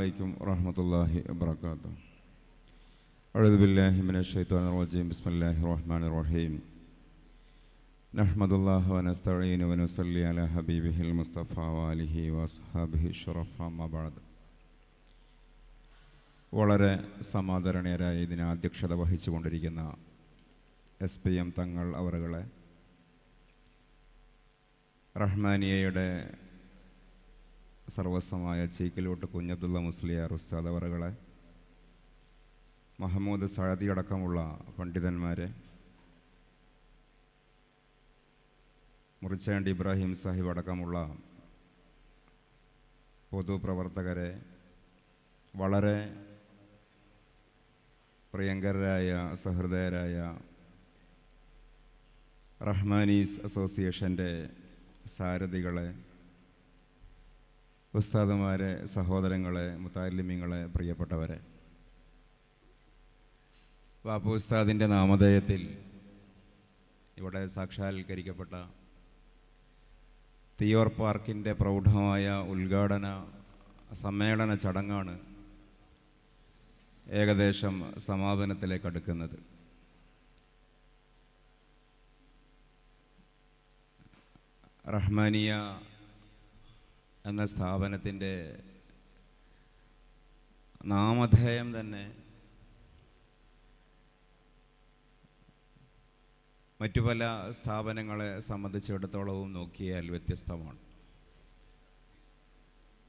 عليكم ورحمة الله وبركاته. أعوذ بالله من الشيطان الرجيم. بسم الله الرحمن الرحيم. نحمد الله ونستعين ونصلي على حبيبه المصطفى وآله وأصحابه الشرفاء. أما بعد. വളരെ സമാദരണീയരായ ഇതിന് അധ്യക്ഷത വഹിച്ചുകൊണ്ടിരിക്കുന്ന SPM തങ്ങൾ അവറുകളെ, റഹ്മാനിയയുടെ സർവസ്വമായ ചീക്കിലോട്ട് കുഞ്ഞബ്ദുള്ള മുസ്ലിയാർ ഉസ്താദ് അവറുകളെ, മഹമ്മൂദ് സഅദി അടക്കമുള്ള പണ്ഡിതന്മാരെ, മുറിച്ചാണ്ടി ഇബ്രാഹിം സാഹിബ് അടക്കമുള്ള പൊതുപ്രവർത്തകരെ, വളരെ പ്രിയങ്കരായ സഹൃദയരായ റഹ്മാനീസ് അസോസിയേഷൻ്റെ സാരഥികളെ, ഉസ്താദുമാരെ, സഹോദരങ്ങളെ, മുത്തഅല്ലിമീങ്ങളെ, പ്രിയപ്പെട്ടവരെ, ബാപ്പു ഉസ്താദിൻ്റെ നാമധേയത്തിൽ ഇവിടെ സാക്ഷാത്കരിക്കപ്പെട്ട തിയോർ പാർക്കിൻ്റെ പ്രൗഢമായ ഉദ്ഘാടന സമ്മേളന ചടങ്ങാണ് ഏകദേശം സമാപനത്തിലേക്ക് അടുക്കുന്നത്. റഹ്മാനിയ എന്ന സ്ഥാപനത്തിൻ്റെ നാമധേയം തന്നെ മറ്റു പല സ്ഥാപനങ്ങളെ സംബന്ധിച്ചിടത്തോളവും നോക്കിയാൽ വ്യത്യസ്തമാണ്.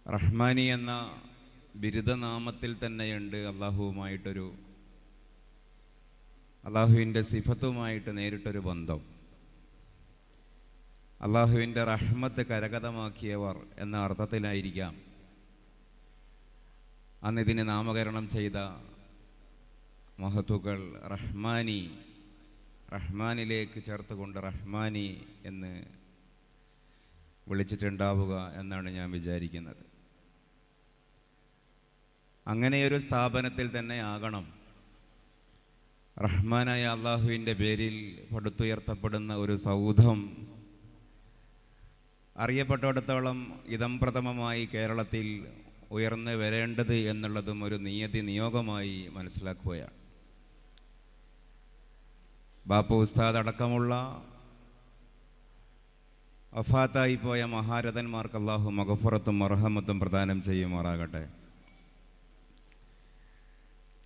റഹ്മാനി എന്ന ബിരുദനാമത്തിൽ തന്നെയുണ്ട് അള്ളാഹുവിൻ്റെ സിഫത്തുമായിട്ട് നേരിട്ടൊരു ബന്ധം. അള്ളാഹുവിൻ്റെ റഹ്മത്ത് കരഗതമാക്കിയവർ എന്ന അർത്ഥത്തിലായിരിക്കാം അന്നിതിന് നാമകരണം ചെയ്ത മഹത്തുക്കൾ റഹ്മാനിലേക്ക് ചേർത്തുകൊണ്ട് റഹ്മാനി എന്ന് വിളിച്ചിട്ടുണ്ടാവുക എന്നാണ് ഞാൻ വിചാരിക്കുന്നത്. അങ്ങനെയൊരു സ്ഥാപനത്തിൽ തന്നെ ആകണം റഹ്മാനായ അള്ളാഹുവിൻ്റെ പേരിൽ പടുത്തുയർത്തപ്പെടുന്ന ഒരു സൗധം അറിയപ്പെട്ടിടത്തോളം ഇദംപ്രഥമമായി കേരളത്തിൽ ഉയർന്നു വരേണ്ടത് എന്നുള്ളതും ഒരു നിയോഗമായി മനസ്സിലാക്കുകയാണ്. ബാപ്പു ഉസ്താദ് അടക്കമുള്ള വഫാത്തായി പോയ മഹാരഥന്മാർക്ക് അല്ലാഹു മഗ്ഫിറത്തും മർഹമത്തും പ്രദാനം ചെയ്യുമാറാകട്ടെ.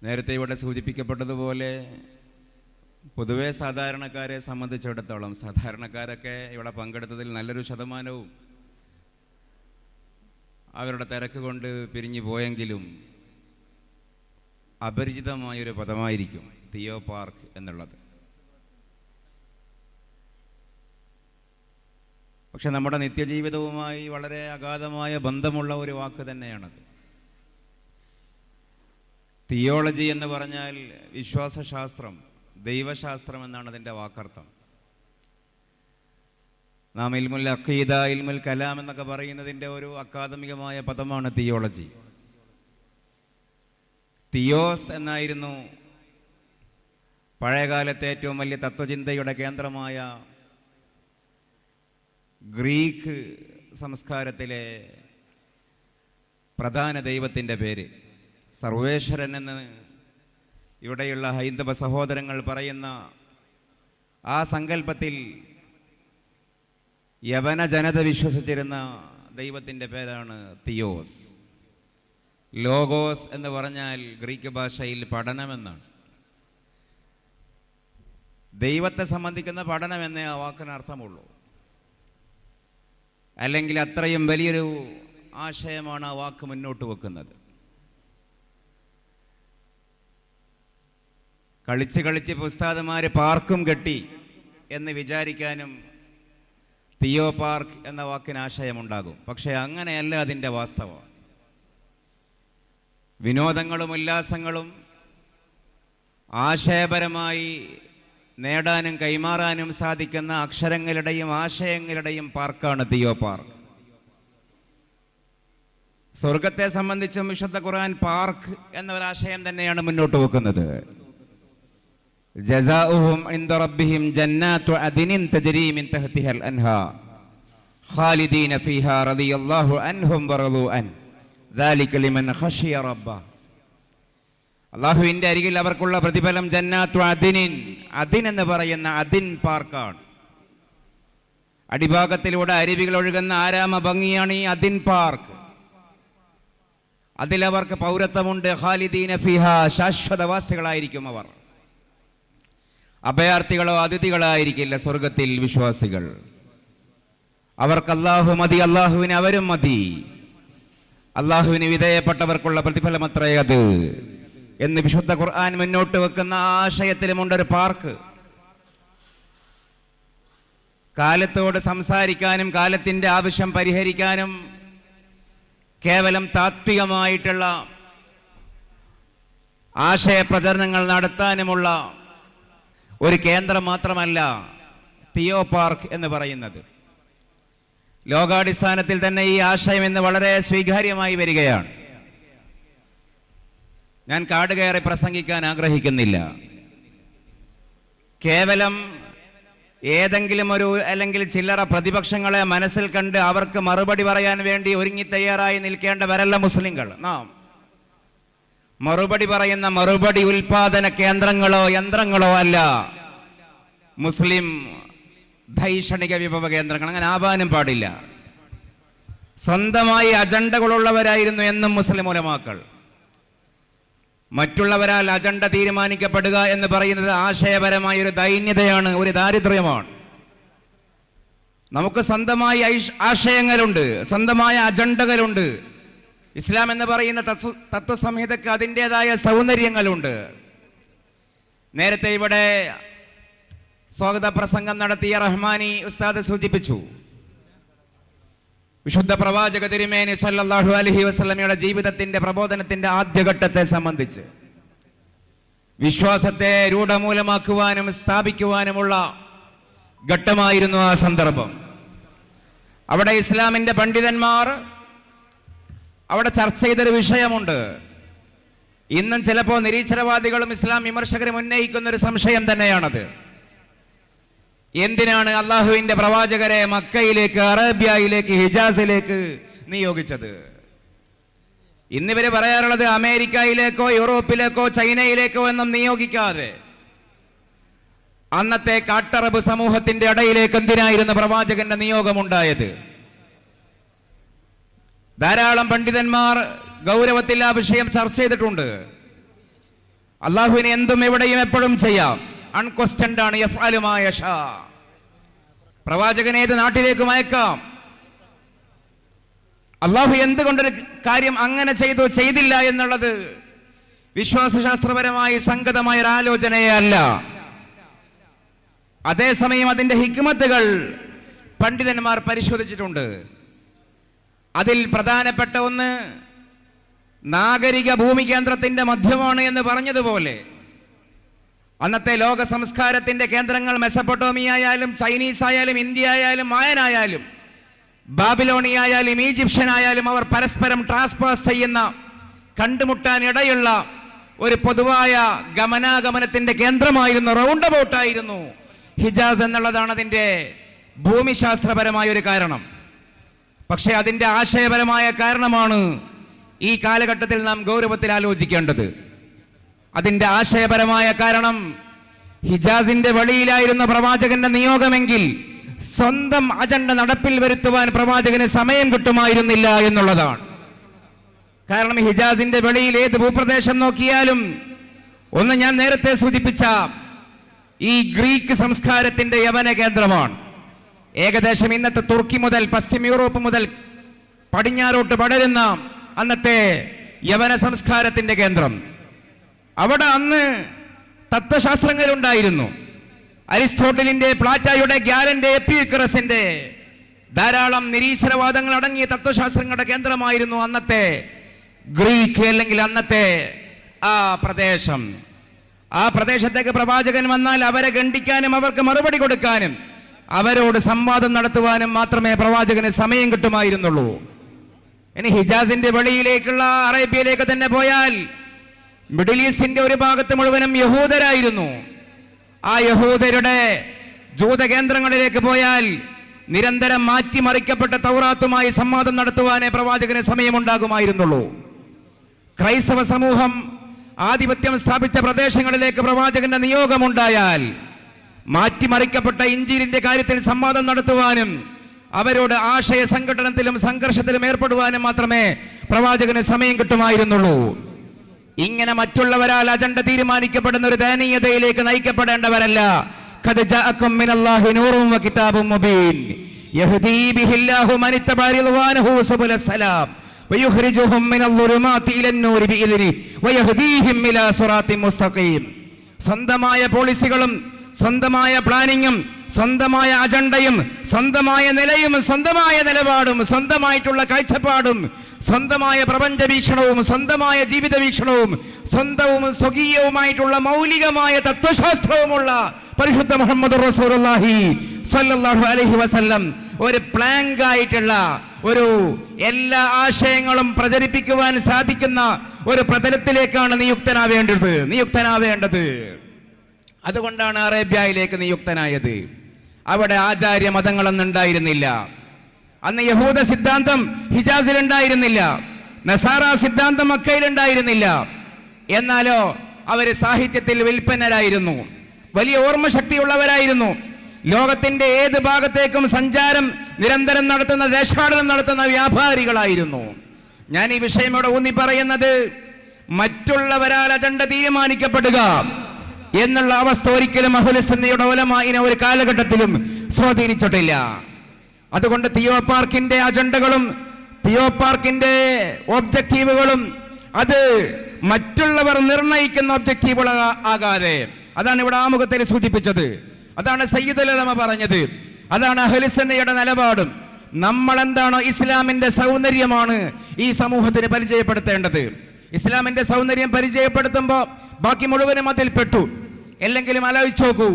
നേരത്തെ ഇവിടെ സൂചിപ്പിക്കപ്പെട്ടതുപോലെ പൊതുവെ സാധാരണക്കാരെ സംബന്ധിച്ചിടത്തോളം, സാധാരണക്കാരൊക്കെ ഇവിടെ പങ്കെടുത്തതിൽ നല്ലൊരു ശതമാനവും അവരുടെ തിരക്ക് കൊണ്ട് പിരിഞ്ഞു പോയെങ്കിലും അപരിചിതമായൊരു പദമായിരിക്കും തിയോ പാർക്ക് എന്നുള്ളത്. പക്ഷെ നമ്മുടെ നിത്യജീവിതവുമായി വളരെ അഗാധമായ ബന്ധമുള്ള ഒരു വാക്ക് തന്നെയാണത്. തിയോളജി എന്ന് പറഞ്ഞാൽ വിശ്വാസശാസ്ത്രം, ദൈവശാസ്ത്രം എന്നാണ് അതിൻ്റെ വാക്കർത്ഥം. നാം ഇൽമുൽ അഖീദ, ഇൽമുൽ കലാം എന്നൊക്കെ പറയുന്നതിൻ്റെ ഒരു അക്കാദമികമായ പദമാണ് തിയോളജി. തിയോസ് എന്നായിരുന്നു പഴയകാലത്തെ ഏറ്റവും വലിയ തത്വചിന്തയുടെ കേന്ദ്രമായ ഗ്രീക്ക് സംസ്കാരത്തിലെ പ്രധാന ദൈവത്തിൻ്റെ പേര്. സർവേശ്വരൻ എന്ന് ഇവിടെയുള്ള ഹൈന്ദവ സഹോദരങ്ങൾ പറയുന്ന ആ സങ്കല്പത്തിൽ യവന ജനത വിശ്വസിച്ചിരുന്ന ദൈവത്തിൻ്റെ പേരാണ് തിയോസ്. ലോഗോസ് എന്ന് പറഞ്ഞാൽ ഗ്രീക്ക് ഭാഷയിൽ പഠനമെന്നാണ്. ദൈവത്തെ സംബന്ധിക്കുന്ന പഠനം എന്നേ ആ വാക്കിന് അർത്ഥമുള്ളൂ. അല്ലെങ്കിൽ അത്രയും വലിയൊരു ആശയമാണ് ആ വാക്ക് മുന്നോട്ട് വെക്കുന്നത്. കളിച്ച് ഉസ്താദുമാർ പാർക്കും കെട്ടി എന്ന് വിചാരിക്കാനും തിയോ പാർക്ക് എന്ന വാക്കിന് ആശയമുണ്ടാകും. പക്ഷേ അങ്ങനെയല്ല അതിൻ്റെ വാസ്തവം. വിനോദങ്ങളും ഉല്ലാസങ്ങളും ആശയപരമായി നേടാനും കൈമാറാനും സാധിക്കുന്ന അക്ഷരങ്ങളുടെയും ആശയങ്ങളുടെയും പാർക്കാണ് തിയോ പാർക്ക്. സ്വർഗത്തെ സംബന്ധിച്ചും വിശുദ്ധ ഖുർആൻ പാർക്ക് എന്ന ഒരാശയം തന്നെയാണ് മുന്നോട്ട് വെക്കുന്നത്. ജസാഉഹും ഇൻദ റബ്ബിഹിം ജന്നാത്തു അദ്നിൻ തജ്രി മിൻ തഹ്തിഹൽ അൻഹാർ ഖാലിദീന ഫീഹാ റളിയല്ലാഹു അൻഹും വറളു അൻ ദാലിക ലിമൻ ഖശിയ റബ്ബ. അല്ലാഹുവിൻ്റെ അരികിൽ അവർക്കുള്ള പ്രതിഫലം ജന്നാത്തു അദിനിൻ, അദിൻ എന്ന് പറയുന്ന അദിൻ പാർക്കാണ്. അടിഭാഗത്തിലൂടെ അരുവികൾ ഒഴുകുന്ന ആരാമ ഭംഗിയാണ് ഈ അദിൻ പാർക്ക്. അതിലവർക്ക് പൗരത്വമുണ്ട്. ഖാലിദീന ഫിഹാ, ശാശ്വതവാസികളായിരിക്കും അവർ. അഭയാർത്ഥികളോ അതിഥികളായിരിക്കില്ല സ്വർഗത്തിൽ വിശ്വാസികൾ. അവർക്ക് അല്ലാഹു മതി, അല്ലാഹുവിന് അവരും മതി. അല്ലാഹുവിന് വിധേയപ്പെട്ടവർക്കുള്ള പ്രതിഫലം അത്രേ അത് എന്ന് വിശുദ്ധ ഖുർആൻ മുന്നോട്ട് വെക്കുന്ന ആശയത്തിലുമുണ്ടൊരു പാർക്ക്. കാലത്തോട് സംസാരിക്കാനും കാലത്തിൻ്റെ ആവശ്യം പരിഹരിക്കാനും കേവലം താത്വികമായിട്ടുള്ള ആശയപ്രചരണങ്ങൾ നടത്താനുമുള്ള ഒരു കേന്ദ്രം മാത്രമല്ല തിയോ പാർക്ക് എന്ന് പറയുന്നത്. ലോകാടിസ്ഥാനത്തിൽ തന്നെ ഈ ആശയം ഇന്ന് വളരെ സ്വീകാര്യമായി വരികയാണ്. ഞാൻ കാട് കയറി പ്രസംഗിക്കാൻ ആഗ്രഹിക്കുന്നില്ല. കേവലം ഏതെങ്കിലും ഒരു അല്ലെങ്കിൽ ചില്ലറ പ്രതിപക്ഷങ്ങളെ മനസ്സിൽ കണ്ട് അവർക്ക് മറുപടി പറയാൻ വേണ്ടി ഒരുങ്ങി തയ്യാറായി നിൽക്കേണ്ടവരല്ല മുസ്ലിങ്ങൾ. നാം മറുപടി പറയുന്ന മറുപടി ഉൽപാദന കേന്ദ്രങ്ങളോ യന്ത്രങ്ങളോ അല്ല മുസ്ലിം ധൈഷണിക വിഭവ കേന്ദ്രങ്ങൾ. അങ്ങനെ ആവാനും പാടില്ല. സ്വന്തമായി അജണ്ടകളുള്ളവരായിരുന്നു എന്നും മുസ്ലിം ഉലമാക്കൾ. മറ്റുള്ളവരാൽ അജണ്ട തീരുമാനിക്കപ്പെടുക എന്ന് പറയുന്നത് ആശയപരമായ ഒരു ദൈന്യതയാണ്, ഒരു ദാരിദ്ര്യമാണ്. നമുക്ക് സ്വന്തമായി ആശയങ്ങളുണ്ട്, സ്വന്തമായ അജണ്ടകളുണ്ട്. ഇസ്ലാം എന്ന് പറയുന്ന തത്വസംഹിതക്ക് അതിൻ്റെതായ സൗന്ദര്യങ്ങളുണ്ട്. നേരത്തെ ഇവിടെ സ്വാഗത പ്രസംഗം നടത്തിയ റഹ്മാനി ഉസ്താദ് സൂചിപ്പിച്ചു, വിശുദ്ധ പ്രവാചക തിരുമേനി സല്ലല്ലാഹു അലൈഹി വസല്ലമയുടെ ജീവിതത്തിന്റെ പ്രബോധനത്തിന്റെ ആദ്യഘട്ടത്തെ സംബന്ധിച്ച് വിശ്വാസത്തെ രൂഢമൂലമാക്കുവാനും സ്ഥാപിക്കുവാനുമുള്ള ഘട്ടമായിരുന്നു ആ സന്ദർഭം. അവിടെ ഇസ്ലാമിന്റെ പണ്ഡിതന്മാർ അവിടെ ചർച്ച ചെയ്തൊരു വിഷയമുണ്ട്. ഇന്നും ചിലപ്പോൾ നിരീശ്വരവാദികളും ഇസ്ലാം വിമർശകരും ഉന്നയിക്കുന്ന ഒരു സംശയം തന്നെയാണത്. എന്തിനാണ് അള്ളാഹുവിന്റെ പ്രവാചകരെ മക്കയിലേക്ക്, അറേബ്യയിലേക്ക്, ഹിജാസിലേക്ക് നിയോഗിച്ചത്? ഇന്നിവര് പറയാറുള്ളത് അമേരിക്കയിലേക്കോ യൂറോപ്പിലേക്കോ ചൈനയിലേക്കോ എന്നും നിയോഗിക്കാതെ അന്നത്തെ കാട്ടറബ് സമൂഹത്തിന്റെ ഇടയിലേക്ക് എന്തിനായിരുന്നു പ്രവാചകന്റെ നിയോഗമുണ്ടായത്? ധാരാളം പണ്ഡിതന്മാർ ഗൗരവത്തിൽ ആ വിഷയം ചർച്ച ചെയ്തിട്ടുണ്ട്. അള്ളാഹുവിന് എന്തും എവിടെയും എപ്പോഴും ചെയ്യാം. അൺക്വസ്റ്റൻഡ് ആണ്. യഫ്അലുമായ ഷാ. പ്രവാചകനെ ഏത് നാട്ടിലേക്കും അയക്കാം. അള്ളാഹു എന്തുകൊണ്ടൊരു കാര്യം അങ്ങനെ ചെയ്തു ചെയ്തില്ല എന്നുള്ളത് വിശ്വാസശാസ്ത്രപരമായി സംഗതമായ ഒരു ആലോചനയേ അല്ല. അതേസമയം അതിന്റെ ഹിക്മത്തുകൾ പണ്ഡിതന്മാർ പരിശോധിച്ചിട്ടുണ്ട്. അതിൽ പ്രധാനപ്പെട്ട ഒന്ന്, നാഗരിക ഭൂമി കേന്ദ്രത്തിന്റെ മധ്യമാണ് എന്ന് പറഞ്ഞതുപോലെ അന്നത്തെ ലോക സംസ്കാരത്തിന്റെ കേന്ദ്രങ്ങൾ മെസപ്പൊട്ടോമിയ ആയാലും ചൈനീസ് ആയാലും ഇന്ത്യ ആയാലും മായനായാലും ബാബിലോണിയ ആയാലും ഈജിപ്ഷ്യൻ ആയാലും അവർ പരസ്പരം ട്രാൻസ്പാസ് ചെയ്യുന്ന, കണ്ടുമുട്ടാൻ ഇടയുള്ള ഒരു പൊതുവായ ഗമനാഗമനത്തിന്റെ കേന്ദ്രമായിരുന്നു, റൗണ്ട് അബൌട്ടായിരുന്നു ഹിജാസ് എന്നുള്ളതാണ് അതിൻ്റെ ഭൂമിശാസ്ത്രപരമായ ഒരു കാരണം. പക്ഷെ അതിൻ്റെ ആശയപരമായ കാരണമാണ് ഈ കാലഘട്ടത്തിൽ നാം ഗൗരവത്തിൽ ആലോചിക്കേണ്ടത്. അതിൻ്റെ ആശയപരമായ കാരണം, ഹിജാസിന്റെ വെളിയിലായിരുന്ന പ്രവാചകന്റെ നിയോഗമെങ്കിൽ സ്വന്തം അജണ്ട നടപ്പിൽ വരുത്തുവാൻ പ്രവാചകന് സമയം കിട്ടുമായിരുന്നില്ല എന്നുള്ളതാണ്. കാരണം ഹിജാസിന്റെ വെളിയിൽ ഏത് ഭൂപ്രദേശം നോക്കിയാലും, ഒന്ന് ഞാൻ നേരത്തെ സൂചിപ്പിച്ച ഈ ഗ്രീക്ക് സംസ്കാരത്തിന്റെ യവന കേന്ദ്രമാണ്. ഏകദേശം ഇന്നത്തെ തുർക്കി മുതൽ പശ്ചിമ യൂറോപ്പ് മുതൽ പടിഞ്ഞാറോട്ട് പടരുന്ന അന്നത്തെ യവന സംസ്കാരത്തിന്റെ കേന്ദ്രം. അവിടെ അന്ന് തത്വശാസ്ത്രങ്ങളുണ്ടായിരുന്നു. അരിസ്റ്റോട്ടലിന്റെ, പ്ലാറ്റോയുടെ, ഗ്യാലന്റെ, എപ്പിക്യൂറസിന്റെ ധാരാളം നിരീശ്വരവാദങ്ങൾ അടങ്ങിയ തത്വശാസ്ത്രങ്ങളുടെ കേന്ദ്രമായിരുന്നു അന്നത്തെ ഗ്രീക്ക്, അല്ലെങ്കിൽ അന്നത്തെ ആ പ്രദേശം. ആ പ്രദേശത്തേക്ക് പ്രവാചകൻ വന്നാൽ അവരെ ഖണ്ഡിക്കാനും അവർക്ക് മറുപടി കൊടുക്കാനും അവരോട് സംവാദം നടത്തുവാനും മാത്രമേ പ്രവാചകന് സമയം കിട്ടുമായിരുന്നുള്ളൂ. ഇനി ഹിജാസിന്റെ വെളിയിലേക്കുള്ള അറേബ്യയിലേക്ക് തന്നെ പോയാൽ മിഡിൽ ഈസ്റ്റിന്റെ ഒരു ഭാഗത്ത് മുഴുവനും യഹൂദരായിരുന്നു. ആ യഹൂദരുടെ ജൂത കേന്ദ്രങ്ങളിലേക്ക് പോയാൽ നിരന്തരം മാറ്റിമറിക്കപ്പെട്ട തൗറാത്തുമായി സംവാദം നടത്തുവാനേ പ്രവാചകന് സമയമുണ്ടാകുമായിരുന്നുള്ളൂ. ക്രൈസ്തവ സമൂഹം ആധിപത്യം സ്ഥാപിച്ച പ്രദേശങ്ങളിലേക്ക് പ്രവാചകന്റെ നിയോഗമുണ്ടായാൽ മാറ്റിമറിക്കപ്പെട്ട ഇഞ്ചീലിന്റെ കാര്യത്തിൽ സംവാദം നടത്തുവാനും അവരോട് ആശയ സംഘടനത്തിലും സംഘർഷത്തിലും ഏർപ്പെടുവാനും മാത്രമേ പ്രവാചകന് സമയം കിട്ടുമായിരുന്നുള്ളൂ. ഇങ്ങനെ മറ്റുള്ളവരാൽ അജണ്ട തീരുമാനിക്കപ്പെടുന്ന ഒരു ദയനീയതയിലേക്ക് നയിക്കപ്പെടേണ്ടവരല്ല. ഖദ് ജാഅക്കും മിനല്ലാഹി നൂറും വകിതാബും മുബീൻ യഹ്ദീ ബിഹില്ലാഹു മൻ ഇത്തബഅ റിദ്വാനഹു സുബുലസ്സലാം വയുഖ്രിജുഹും മിനൽ-ളുലുമാതി ഇലൻ-നൂരി ബിഇദ്നിഹി വയഹ്ദീഹിം ഇലാ സിറാത്തിൻ മുസ്തഖീം. സ്വന്തമായ പോളിസികളും സ്വന്തമായ പ്ലാനിങ്ങും സ്വന്തമായ അജണ്ടയും സ്വന്തമായ നിലയും സ്വന്തമായ നിലപാടും സ്വന്തമായിട്ടുള്ള കാഴ്ചപ്പാടും സ്വന്തമായ പ്രപഞ്ച വീക്ഷണവും സ്വന്തമായ ജീവിത വീക്ഷണവും സ്വന്തവും സ്വകീയവുമായിട്ടുള്ള മൗലികമായ തത്വശാസ്ത്രവുമുള്ള പരിശുദ്ധ മുഹമ്മദ് റസൂലുള്ളാഹി സ്വല്ലല്ലാഹു അലൈഹി വസല്ലം ഒരു പ്ലാങ്ക് ആയിട്ടുള്ള ഒരു എല്ലാ ആശയങ്ങളും പ്രചരിപ്പിക്കുവാൻ സാധിക്കുന്ന ഒരു പ്രതലത്തിലേക്കാണ് നിയുക്തനാവേണ്ടത്. അതുകൊണ്ടാണ് അറേബ്യയിലേക്ക് നിയുക്തനായത്. അവിടെ ആചാര്യ മതങ്ങളൊന്നും ഉണ്ടായിരുന്നില്ല. അന്ന് യഹൂദ സിദ്ധാന്തം ഹിജാസിൽ ഉണ്ടായിരുന്നില്ല, നസാറ സിദ്ധാന്തം മക്കയിലുണ്ടായിരുന്നില്ല. എന്നാലോ അവർ സാഹിത്യത്തിൽ വിൽപ്പന്നരായിരുന്നു, വലിയ ഓർമ്മശക്തിയുള്ളവരായിരുന്നു. ലോകത്തിന്റെ ഏത് ഭാഗത്തേക്കും സഞ്ചാരം നിരന്തരം നടത്തുന്ന, ദേശാടനം നടത്തുന്ന വ്യാപാരികളായിരുന്നു. ഞാൻ ഈ വിഷയം ഇവിടെ ഊന്നി പറയുന്നത്, മറ്റുള്ളവരാൽ അജണ്ട തീരുമാനിക്കപ്പെടുക എന്നുള്ള അവസ്ഥ ഒരിക്കലും അഹ്ലുസുന്നയുടെ ഉലമാഇനെ ഒരു കാലഘട്ടത്തിലും സ്വാധീനിച്ചിട്ടില്ല. അതുകൊണ്ട് തിയോ പാർക്കിന്റെ അജണ്ടകളും തിയോ പാർക്കിന്റെ ഒബ്ജക്റ്റീവുകളും അത് മറ്റുള്ളവർ നിർണയിക്കുന്ന ഒബ്ജക്റ്റീവുകൾ ആകാതെ, അതാണ് ഇവിടെ ആമുഖത്തിൽ സൂചിപ്പിച്ചത്, അതാണ് സയ്യിദുൽ ഉലമ പറഞ്ഞത്, അതാണ് അഹ്ലുസുന്നയുടെ നിലപാടും. നമ്മൾ എന്താണോ ഇസ്ലാമിന്റെ സൗന്ദര്യമാണ് ഈ സമൂഹത്തിന് പരിചയപ്പെടുത്തേണ്ടത്. ഇസ്ലാമിന്റെ സൗന്ദര്യം പരിചയപ്പെടുത്തുമ്പോൾ ബാക്കി മുഴുവനും അതിൽപ്പെട്ടു. എല്ലെങ്കിലും ആലോചിച്ച് നോക്കൂ,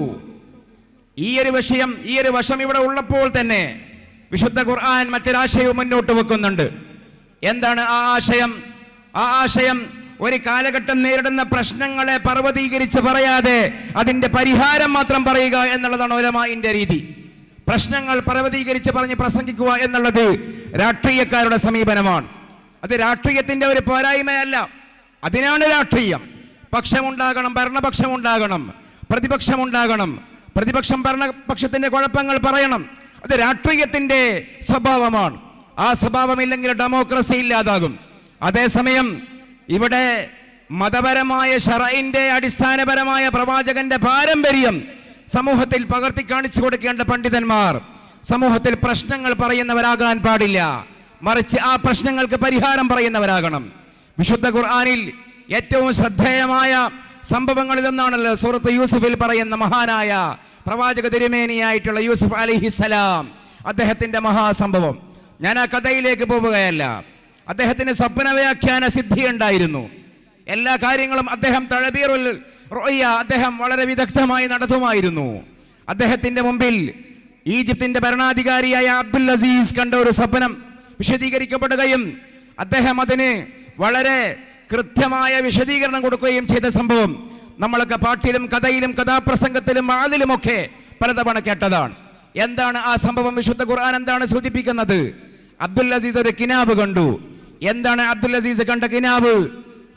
ഈ ഒരു വശം ഇവിടെ ഉള്ളപ്പോൾ തന്നെ വിശുദ്ധ ഖുർആൻ മറ്റൊരാശയവും മുന്നോട്ട് വെക്കുന്നുണ്ട്. എന്താണ് ആ ആശയം? ആ ആശയം ഒരു കാലഘട്ടം നേരിടുന്ന പ്രശ്നങ്ങളെ പർവ്വതീകരിച്ച് പറയാതെ അതിന്റെ പരിഹാരം മാത്രം പറയുക എന്നുള്ളതാണ് ഉലമാഇന്റെ രീതി. പ്രശ്നങ്ങൾ പർവ്വതീകരിച്ച് പറഞ്ഞ് പ്രസംഗിക്കുക എന്നുള്ളത് രാഷ്ട്രീയക്കാരുടെ സമീപനമാണ്. അത് രാഷ്ട്രീയത്തിന്റെ ഒരു പോരായ്മയല്ല, അതിനാണ് രാഷ്ട്രീയം. പക്ഷമുണ്ടാകണം, ഭരണപക്ഷമുണ്ടാകണം, പ്രതിപക്ഷമുണ്ടാകണം. പ്രതിപക്ഷം ഭരണപക്ഷത്തിന്റെ കുഴപ്പങ്ങൾ പറയണം. അത് രാഷ്ട്രീയത്തിന്റെ സ്വഭാവമാണ്. ആ സ്വഭാവമില്ലെങ്കിൽ ഡെമോക്രസി ഇല്ലാതാകും. അതേസമയം ഇവിടെ മതപരമായ ശറഇന്റെ അടിസ്ഥാനപരമായ പ്രവാചകന്റെ പാരമ്പര്യം സമൂഹത്തിൽ പകർത്തി കാണിച്ചു കൊടുക്കേണ്ട പണ്ഡിതന്മാർ സമൂഹത്തിൽ പ്രശ്നങ്ങൾ പറയുന്നവരാകാൻ പാടില്ല, മറിച്ച് ആ പ്രശ്നങ്ങൾക്ക് പരിഹാരം പറയുന്നവരാകണം. വിശുദ്ധ ഖുർആനിൽ ഏറ്റവും ശ്രദ്ധേയമായ സംഭവങ്ങളിലൊന്നാണല്ലോ സൂറത്ത് യൂസുഫിൽ പറയുന്ന മഹാനായ പ്രവാചക തിരുമേനിയായിട്ടുള്ള യൂസുഫ് അലൈഹിസ്സലാം, അദ്ദേഹത്തിന്റെ മഹാസംഭവം. ഞാൻ ആ കഥയിലേക്ക് പോവുകയല്ല. അദ്ദേഹത്തിന് സ്വപ്ന വ്യാഖ്യാന സിദ്ധി ഉണ്ടായിരുന്നു. എല്ലാ കാര്യങ്ങളും അദ്ദേഹം തഴബീറുൽ റുഅ്യ അദ്ദേഹം വളരെ വിദഗ്ധമായി നടത്തുമായിരുന്നു. അദ്ദേഹത്തിന്റെ മുമ്പിൽ ഈജിപ്തിന്റെ ഭരണാധികാരിയായ അബ്ദുൽ അസീസ് കണ്ട ഒരു സ്വപ്നം വിശദീകരിക്കപ്പെടുകയും അദ്ദേഹം അതിന് വളരെ കൃത്യമായ വിശദീകരണം കൊടുക്കുകയും ചെയ്ത സംഭവം നമ്മളൊക്കെ പാട്ടിലും കഥയിലും കഥാപ്രസംഗത്തിലും ആദിലുമൊക്കെ പലതവണ കേട്ടതാണ്. എന്താണ് ആ സംഭവം? വിശുദ്ധ ഖുർആൻ എന്താണ് സൂചിപ്പിക്കുന്നത്? അബ്ദുൽ അസീസ് ഒരു കിനാബ് കണ്ടു. എന്താണ് അബ്ദുൽ അസീസ് കണ്ട കിനാബ്?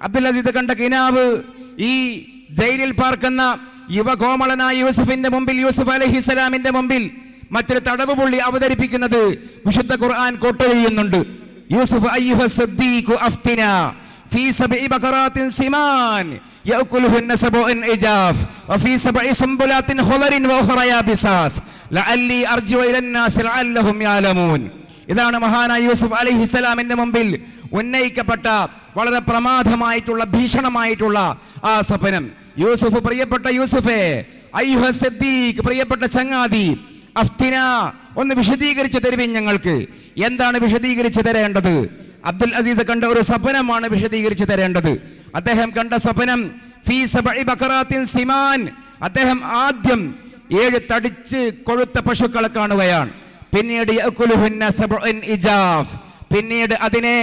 അബ്ദുൽ അസീസ് കണ്ട കിനാബ് ഈ ജയിലിൽ പാർക്കുന്ന യുവകോമളനായ യൂസുഫിന്റെ മുമ്പിൽ, യൂസുഫ് അലൈഹിസ്സലാമിന്റെ മുമ്പിൽ മറ്റൊരു തടവ് പുള്ളി അവതരിപ്പിക്കുന്നത് വിശുദ്ധ ഖുർആൻ കോട്ട് ചെയ്യുന്നുണ്ട്. യൂസുഫ് അയ്യുഹ സദ്ദീഖു അഫ്തിന ഫീ സബ്ഇ ബഖറാത്തിൻ സിമാൻ യഅകുലുഹുന്ന സബഉൻ ഇജാഫ് വഫീ സബ്ഇ സുംബുലാത്തിൻ ഖുളറിൻ വഉഖറ യാബിസാസ് ലഅല്ലി അർജു ഇലന്നാസ് ലഅല്ലഹും യഅലമൂൻ. ഇതാണ് മഹാനായ യൂസുഫ് അലൈഹിസ്സലാമിന്റെ മുമ്പിൽ ഉന്നയിക്കപ്പെട്ട വളരെ പ്രമാദമായിട്ടുള്ള ഭീഷണമായിട്ടുള്ള ആ സ്വപ്നം. യൂസുഫ്, പ്രിയപ്പെട്ട യൂസുഫേ, അയ്യുഹ സദ്ദീഖ്, പ്രിയപ്പെട്ട ചങ്ങാതി, അഫ്തിന, ഒന്ന് വിശദീകരിച്ച് തരുവിൻ ഞങ്ങൾക്ക്. എന്താണ് വിശദീകരിച്ച് തരേണ്ടത്? അബ്ദുൽ അസീസ് കണ്ട ഒരു സ്വപ്നമാണ് വിശദീകരിച്ച് തരേണ്ടത്. അദ്ദേഹം കണ്ട സ്വപ്നം ഫീ സബ്ഇ ബഖറാത്തിൻ സിമാൻ, അദ്ദേഹം ആദ്യം 7 തടിച്ച് കൊഴുത്ത പശുക്കളെ കാണുകയാണ്. പിന്നീട് യഅകുലുഹുന്ന സബ്ഉൻ ഇജാഫ്, പിന്നീട് അതിനെ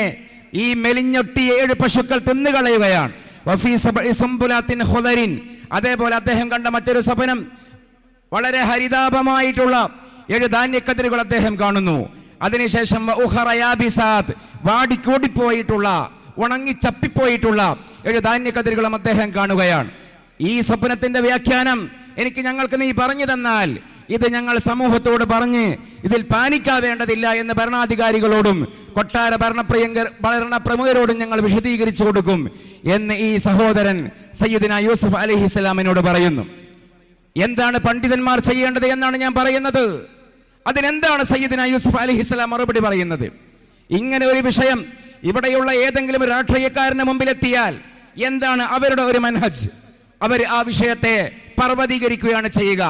ഈ മെലിഞ്ഞൊട്ടി 7 പശുക്കൾ തിന്നുകളയുകയാണ്. വഫീ സബ്ഇ സുംബുലാത്തിൻ ഖുളറിൻ, അതേപോലെ അദ്ദേഹം കണ്ട മറ്റൊരു സ്വപ്നം വളരെ ഹരിതാപമായിട്ടുള്ള 7 ധാന്യക്കതിരുകൾ അദ്ദേഹം കാണുന്നു. അതിനുശേഷം വാടിക്കൂടിപ്പോയിട്ടുള്ള, ഉണങ്ങി ചപ്പിപ്പോയിട്ടുള്ള 7 ധാന്യക്കതിരുകളും അദ്ദേഹം കാണുകയാണ്. ഈ സ്വപ്നത്തിന്റെ വ്യാഖ്യാനം ഞങ്ങൾക്ക് നീ പറഞ്ഞു തന്നാൽ ഇത് ഞങ്ങൾ സമൂഹത്തോട് പറഞ്ഞ് ഇതിൽ പാനിക്കാവേണ്ടതില്ല എന്ന് ഭരണാധികാരികളോടും കൊട്ടാര ഭരണപ്രമുഖരോടും ഞങ്ങൾ വിശദീകരിച്ചു കൊടുക്കും എന്ന് ഈ സഹോദരൻ സയ്യിദുനാ യൂസുഫ് അലൈഹിസ്സലാമിനോട് പറയുന്നു. എന്താണ് പണ്ഡിതന്മാർ ചെയ്യേണ്ടത് എന്നാണ് ഞാൻ പറയുന്നത്. അതിനെന്താണ് സയ്യിദുനാ യൂസുഫ് അലൈഹിസ്സലാം മറുപടി പറയുന്നത്? ഇങ്ങനെ ഒരു വിഷയം ഇവിടെയുള്ള ഏതെങ്കിലും രാഷ്ട്രീയക്കാരന് മുമ്പിലെത്തിയാൽ എന്താണ് അവരുടെ ഒരു മനഹജ്? അവർ ആ വിഷയത്തെ പർവ്വതീകരിക്കുകയാണ് ചെയ്യുക,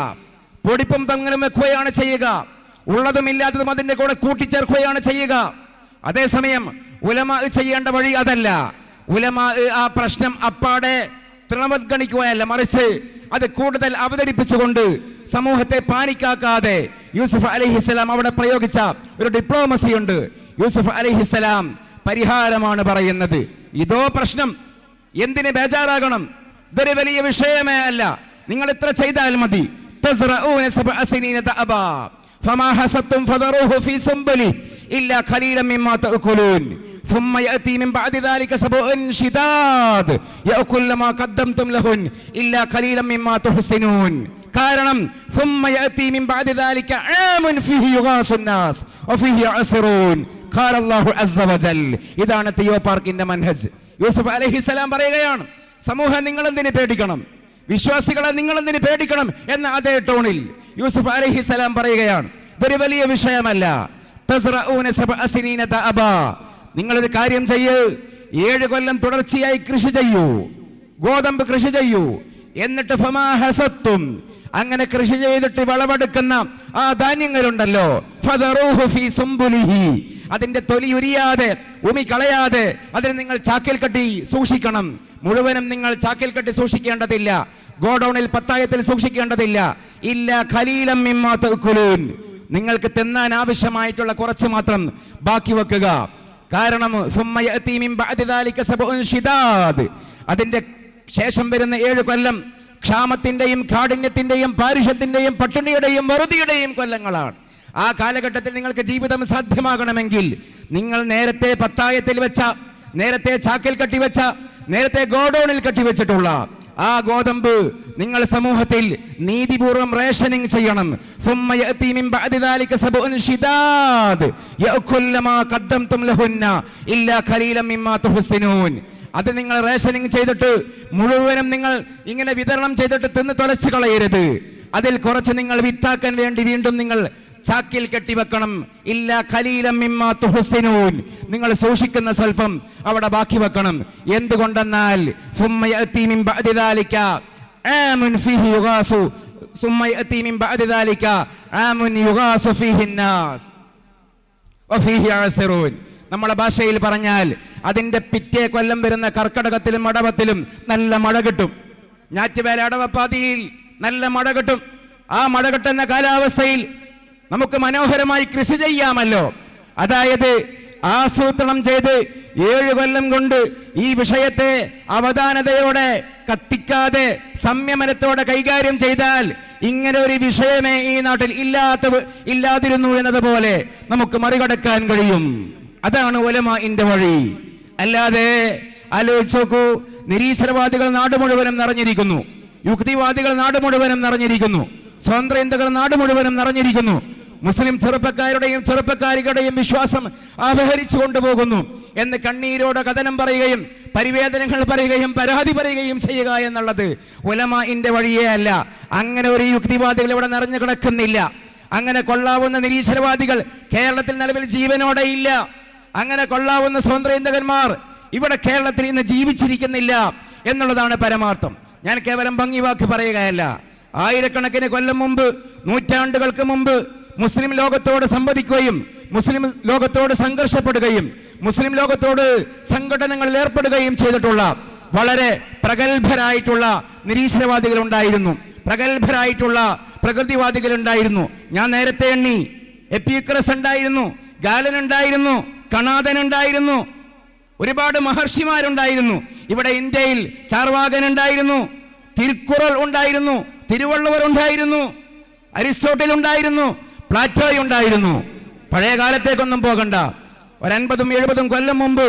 പൊടിപ്പും തങ്ങലും വെക്കുകയാണ് ചെയ്യുക, ഉള്ളതും ഇല്ലാത്തതും അതിൻ്റെ കൂടെ കൂട്ടിച്ചേർക്കുകയാണ് ചെയ്യുക. അതേസമയം ഉലമാ ചെയ്യേണ്ട വഴി അതല്ല. ഉലമാ ആ പ്രശ്നം അപ്പാടെ തൃണവത്ഗണിക്കുകയല്ല, മറിച്ച് അത് കൂടുതൽ അവതരിപ്പിച്ചുകൊണ്ട് സമൂഹത്തെ പാനിക്കാക്കാതെ യൂസുഫ് അലൈഹിസ്സലാം അവിടെ പ്രയോഗിച്ച ഒരു ഡിപ്ലോമസി ഉണ്ട്. യൂസുഫ് അലൈഹിസ്സലാം പരിഹാരമാണ് പറയുന്നത്. ഇതോ പ്രശ്നം, എന്തിന് ബേജാറാകണം? ഇതൊരു വലിയ വിഷയമേ അല്ല. നിങ്ങൾ ഇത്ര ചെയ്താൽ മതി. തസ്റഊന സബ്അ സിനീന തഅബാ ഫമാ ഹസത്തും ഫദറൂഹു ഫീ സുംബലി ഇല്ലാ ഖലീലൻ മിമ്മാ തഅകുലൂൻ ثم يأتي من بعد ذلك سبع شداد يأكل ما قدمتم لهن إلا قليلا مما تحسنون. കാരണം ثم يأتي من بعد ذلك عام فيه يغاث الناس وفيه يعصرون قال الله عز وجل. ഇതാണ് തിയോ പാർക്കിന്റെ മനഹജ്. യൂസുഫ് അലൈഹിസ്സലാം പറയുകയാണ്, സമൂഹം നിങ്ങൾ എന്തിന് പേടിക്കണം, വിശ്വാസികളെ നിങ്ങൾ എന്തിന് പേടിക്കണം എന്ന അതേ ടോണിൽ യൂസുഫ് അലൈഹിസ്സലാം പറയുകയാണ്, ഇതൊരു വലിയ വിഷയമല്ല. തസ്റഊന സബ്അ സിനീന തഅബാ, നിങ്ങളൊരു കാര്യം ചെയ്യൂ, 7 കൊല്ലം തുടർച്ചയായി കൃഷി ചെയ്യൂ, ഗോതമ്പ് കൃഷി ചെയ്യൂ. എന്നിട്ട് ഫമാ ഹസത്തും, അങ്ങനെ കൃഷി ചെയ്തിട്ട് വിളവെടുക്കുന്ന ആ ധാന്യങ്ങളുണ്ടല്ലോ, ഫദറൂഹു ഫീ സുംബുലിഹി, അതിന്റെ തൊലി ഉരിയാതെ ഉമി കളയാതെ അതിനെ നിങ്ങൾ ചാക്കിൽ കെട്ടി സൂക്ഷിക്കണം. മുഴുവനും നിങ്ങൾ ചാക്കിൽ കെട്ടി സൂക്ഷിക്കേണ്ടതില്ല, ഗോഡൌണിൽ പത്തായത്തിൽ സൂക്ഷിക്കേണ്ടതില്ല. ഇല്ല ഖലീലൻ മിമ്മാ തഅകുലൂൻ, നിങ്ങൾക്ക് തിന്നാൻ ആവശ്യമായിട്ടുള്ള കുറച്ച് മാത്രം ബാക്കി വെക്കുക. കാരണം അതിന്റെ ശേഷം വരുന്ന 7 കൊല്ലം ക്ഷാമത്തിന്റെയും കാഠിന്യത്തിന്റെയും പാരിഷത്തിന്റെയും പട്ടിണിയുടെയും വറുതിയുടെയും കൊല്ലങ്ങളാണ്. ആ കാലഘട്ടത്തിൽ നിങ്ങൾക്ക് ജീവിതം സാധ്യമാകണമെങ്കിൽ നിങ്ങൾ നേരത്തെ പത്തായത്തിൽ വെച്ച, നേരത്തെ ചാക്കിൽ കെട്ടിവെച്ച, നേരത്തെ ഗോഡൌണിൽ കെട്ടിവെച്ചിട്ടുള്ള ആ ഗോതമ്പ് നിങ്ങൾ സമൂഹത്തിൽ നീതിപൂർവം റേഷനിങ് ചെയ്യണം. അത് നിങ്ങൾ റേഷനിങ് ചെയ്തിട്ട് മുഴുവനും നിങ്ങൾ ഇങ്ങനെ വിതരണം ചെയ്തിട്ട് തിന്ന് തുലച്ചു കളയരുത്. അതിൽ കുറച്ച് നിങ്ങൾ വിത്താക്കാൻ വേണ്ടി വീണ്ടും നിങ്ങൾ ചാക്കിൽ കെട്ടിവെക്കണം. ഇല്ല ഖലീലൻ മിമ്മാ തുഹ്സിനൂൻ, നിങ്ങൾ സൂക്ഷിക്കുന്ന സ്വല്പം അവിടെ ബാക്കി വെക്കണം. എന്തുകൊണ്ടെന്നാൽ സുമ്മ യഅതി മിൻ ബഅദി ദാലിക ആമുൻ ഫീഹി യുഗാസു സുമ്മ യഅതി മിൻ ബഅദി ദാലിക ആമുൻ യുഗാസു ഫീഹി الناس വഫീഹി യഅസിറൂൻ. നമ്മളെ ഭാഷയിൽ പറഞ്ഞാൽ അതിന്റെ പിറ്റേ കൊല്ലം വരുന്ന കർക്കടകത്തിലും അടവത്തിലും നല്ല മഴ കിട്ടും. ഞാറ്റുവേല അടവപ്പാതിയിൽ നല്ല മഴ കിട്ടും. ആ മഴ കിട്ടുന്ന കാലാവസ്ഥയിൽ നമുക്ക് മനോഹരമായി കൃഷി ചെയ്യാമല്ലോ. അതായത് ആസൂത്രണം ചെയ്ത് 7 കൊല്ലം കൊണ്ട് ഈ വിഷയത്തെ അവധാനതയോടെ, കത്തിക്കാതെ, സംയമനത്തോടെ കൈകാര്യം ചെയ്താൽ ഇങ്ങനെ ഒരു വിഷയമേ ഈ നാട്ടിൽ ഇല്ലാതിരുന്നു എന്നതുപോലെ നമുക്ക് മറികടക്കാൻ കഴിയും. അതാണ് ഉലമാഇന്റെ വഴി. അല്ലാതെ ആലോചിച്ച് നോക്കൂ, നിരീശ്വരവാദികൾ നാട് മുഴുവനും നിറഞ്ഞിരിക്കുന്നു, യുക്തിവാദികൾ നാട് മുഴുവനും നിറഞ്ഞിരിക്കുന്നു, സ്വതന്ത്രചിന്തകൾ നാട് മുഴുവനും നിറഞ്ഞിരിക്കുന്നു. മുസ്ലിം ചെറുപ്പക്കാരുടെയും ചെറുപ്പക്കാരികളുടെയും വിശ്വാസം അപഹരിച്ചു കൊണ്ടുപോകുന്നു എന്ന് കണ്ണീരോടെ കഥനം പറയുകയും പരിവേദനങ്ങൾ പറയുകയും പരാതി പറയുകയും ചെയ്യുക എന്നുള്ളത് ഉലമാഇന്റെ വഴിയേ അല്ല. അങ്ങനെ ഒരു യുക്തിവാദികൾ ഇവിടെ നിറഞ്ഞു കിടക്കുന്നില്ല. അങ്ങനെ കൊള്ളാവുന്ന നിരീശ്വരവാദികൾ കേരളത്തിൽ നിലവിൽ ജീവനോടെ ഇല്ല. അങ്ങനെ കൊള്ളാവുന്ന സ്വതന്ത്രചിന്തകന്മാർ ഇവിടെ കേരളത്തിൽ ഇന്ന് ജീവിച്ചിരിക്കുന്നില്ല എന്നുള്ളതാണ് പരമാർത്ഥം. ഞാൻ കേവലം ഭംഗി വാക്ക് പറയുകയല്ല. ആയിരക്കണക്കിന് കൊല്ലം മുമ്പ്, നൂറ്റാണ്ടുകൾക്ക് മുമ്പ് മുസ്ലിം ലോകത്തോട് സംവദിക്കുകയും മുസ്ലിം ലോകത്തോട് സംഘർഷപ്പെടുകയും മുസ്ലിം ലോകത്തോട് സംഘടനകളിൽ ഏർപ്പെടുകയും ചെയ്തിട്ടുള്ള വളരെ പ്രഗത്ഭരായിട്ടുള്ള നിരീശ്വരവാദികൾ ഉണ്ടായിരുന്നു, പ്രഗത്ഭരായിട്ടുള്ള പ്രകൃതിവാദികൾ ഉണ്ടായിരുന്നു. ഞാൻ നേരത്തെ എണ്ണി. എപ്പിക്രസ് ഉണ്ടായിരുന്നു, ഗാലൻ ഉണ്ടായിരുന്നു, കണാദൻ ഉണ്ടായിരുന്നു, ഒരുപാട് മഹർഷിമാരുണ്ടായിരുന്നു. ഇവിടെ ഇന്ത്യയിൽ ചാർവാകൻ ഉണ്ടായിരുന്നു, തിരുക്കുറൾ ഉണ്ടായിരുന്നു, തിരുവള്ളുവർ ഉണ്ടായിരുന്നു, അരിസ്റ്റോട്ടിൽ ഉണ്ടായിരുന്നു, പ്ലാറ്റോയുണ്ടായിരുന്നു. പഴയ കാലത്തേക്കൊന്നും പോകണ്ട. 50-70 കൊല്ലം മുമ്പ്,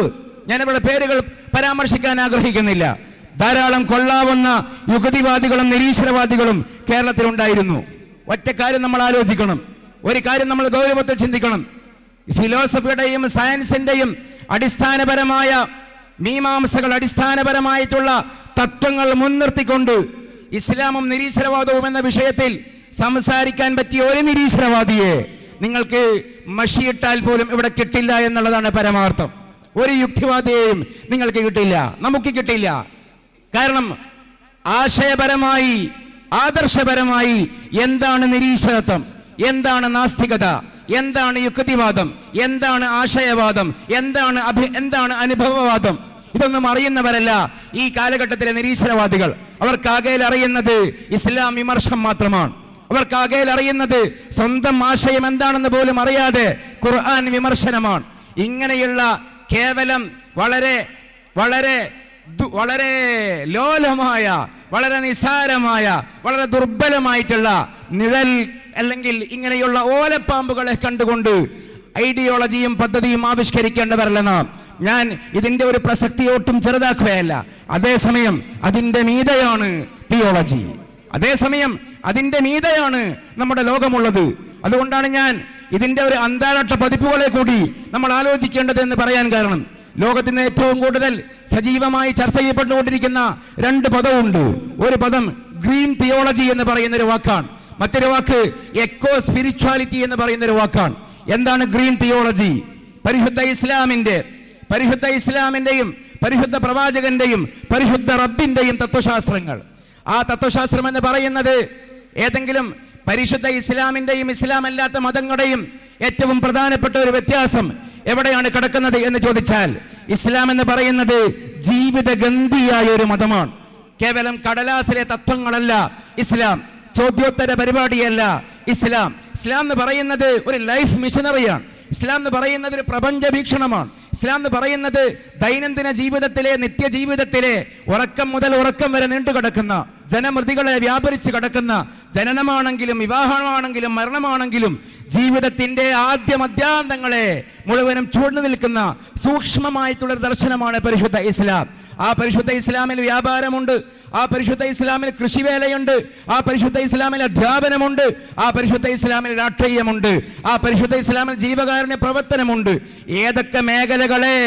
ഞാനിവിടെ പേരുകൾ പരാമർശിക്കാൻ ആഗ്രഹിക്കുന്നില്ല, ധാരാളം കൊള്ളാവുന്ന യുഗതിവാദികളും നിരീശ്വരവാദികളും കേരളത്തിലുണ്ടായിരുന്നു. ഒറ്റ കാര്യം നമ്മൾ ആലോചിക്കണം, ഒരു കാര്യം നമ്മൾ ഗൗരവത്തിൽ ചിന്തിക്കണം. ഫിലോസഫിയുടെയും സയൻസിന്റെയും അടിസ്ഥാനപരമായ മീമാംസകൾ, അടിസ്ഥാനപരമായിട്ടുള്ള തത്വങ്ങൾ മുൻനിർത്തിക്കൊണ്ട് ഇസ്ലാമും നിരീശ്വരവാദവും എന്ന വിഷയത്തിൽ സംസാരിക്കാൻ പറ്റിയ ഒരു നിരീശ്വരവാദിയെ നിങ്ങൾക്ക് മഷിയിട്ടാൽ പോലും ഇവിടെ കിട്ടില്ല എന്നുള്ളതാണ് പരമാർത്ഥം. ഒരു യുക്തിവാദിയെയും നിങ്ങൾക്ക് കിട്ടില്ല, നമുക്ക് കിട്ടില്ല. കാരണം ആശയപരമായി, ആദർശപരമായി എന്താണ് നിരീശ്വരത്വം, എന്താണ് നാസ്തികത, എന്താണ് യുക്തിവാദം, എന്താണ് ആശയവാദം, എന്താണ് അനുഭവവാദം, ഇതൊന്നും അറിയുന്നവരല്ല ഈ കാലഘട്ടത്തിലെ നിരീശ്വരവാദികൾ. അവർക്കാകെയിൽ അറിയുന്നത് ഇസ്ലാം വിമർശം മാത്രമാണ്. അവർക്കാകെയിൽ അറിയുന്നത് സ്വന്തം ആശയം എന്താണെന്ന് പോലും അറിയാതെ ഖുർആൻ വിമർശനമാണ്. ഇങ്ങനെയുള്ള കേവലം വളരെ വളരെ വളരെ ലോലമായ, വളരെ നിസാരമായ, വളരെ ദുർബലമായിട്ടുള്ള നിഴൽ അല്ലെങ്കിൽ ഇങ്ങനെയുള്ള ഓലപ്പാമ്പുകളെ കണ്ടുകൊണ്ട് ഐഡിയോളജിയും പദ്ധതിയും ആവിഷ്കരിക്കേണ്ടവരല്ല നാം. ഞാൻ ഇതിന്റെ ഒരു പ്രസക്തി ഒട്ടും ചെറുതാക്കുകയല്ല. അതേസമയം അതിന്റെ മീതയാണ് തിയോളജി, അതേസമയം അതിന്റെ മീതയാണ് നമ്മുടെ ലോകമുള്ളത്. അതുകൊണ്ടാണ് ഞാൻ ഇതിന്റെ ഒരു അന്താരാഷ്ട്ര പതിപ്പുകളെ കൂടി നമ്മൾ ആലോചിക്കേണ്ടത് എന്ന് പറയാൻ കാരണം, ലോകത്തിന് ഏറ്റവും കൂടുതൽ സജീവമായി ചർച്ച ചെയ്യപ്പെട്ടുകൊണ്ടിരിക്കുന്ന 2 പദമുണ്ട്. ഒരു പദം ഗ്രീൻ തിയോളജി എന്ന് പറയുന്ന ഒരു വാക്കാണ്, മറ്റൊരു വാക്ക് എക്കോ സ്പിരിച്വാലിറ്റി എന്ന് പറയുന്ന ഒരു വാക്കാണ്. എന്താണ് ഗ്രീൻ തിയോളജി? പരിശുദ്ധ ഇസ്ലാമിന്റെയും പരിശുദ്ധ പ്രവാചകന്റെയും പരിശുദ്ധ റബ്ബിന്റെയും തത്വശാസ്ത്രങ്ങൾ. ആ തത്വശാസ്ത്രം എന്ന് പറയുന്നത് ഏതെങ്കിലും പരിശുദ്ധ ഇസ്ലാമിന്റെയും ഇസ്ലാം അല്ലാത്ത മതങ്ങളുടെയും ഏറ്റവും പ്രധാനപ്പെട്ട ഒരു വ്യത്യാസം എവിടെയാണ് കിടക്കുന്നത് എന്ന് ചോദിച്ചാൽ, ഇസ്ലാം എന്ന് പറയുന്നത് ജീവിതഗന്ധിയായ ഒരു മതമാണ്. കേവലം കടലാസിലെ തത്വങ്ങളല്ല ഇസ്ലാം, ചോദ്യോത്തര പരിപാടിയല്ല ഇസ്ലാം. ഇസ്ലാം എന്ന് പറയുന്നത് ഒരു ലൈഫ് മിഷനറിയാണ്. ഇസ്ലാം എന്ന് പറയുന്നത് ഒരു പ്രപഞ്ച വീക്ഷണമാണ്. ഇസ്ലാം എന്ന് പറയുന്നത് ദൈനംദിന ജീവിതത്തിലെ, നിത്യജീവിതത്തിലെ ഉറക്കം മുതൽ ഉറക്കം വരെ നീണ്ടുകിടക്കുന്ന, ജനമൃതികളെ വ്യാപരിച്ച് കിടക്കുന്ന, ജനനമാണെങ്കിലും വിവാഹമാണെങ്കിലും മരണമാണെങ്കിലും ജീവിതത്തിന്റെ ആദ്യ മധ്യാന്തങ്ങളെ മുഴുവനും ചൂഴ്ന്നു നിൽക്കുന്ന സൂക്ഷ്മമായിട്ടുള്ളൊരു ദർശനമാണ് പരിശുദ്ധ ഇസ്ലാം. ആ പരിശുദ്ധ ഇസ്ലാമിൽ വ്യാപാരമുണ്ട്, ആ പരിശുദ്ധ ഇസ്ലാമിൽ കൃഷിവേലയുണ്ട്, ആ പരിശുദ്ധ ഇസ്ലാമിൽ അധ്യാപനമുണ്ട്, ആ പരിശുദ്ധ ഇസ്ലാമിൽ രാഷ്ട്രീയമുണ്ട്, ആ പരിശുദ്ധ ഇസ്ലാമിൽ ജീവകാരുണ്യ പ്രവർത്തനമുണ്ട്. ഏതൊക്കെ മേഖലകളെ,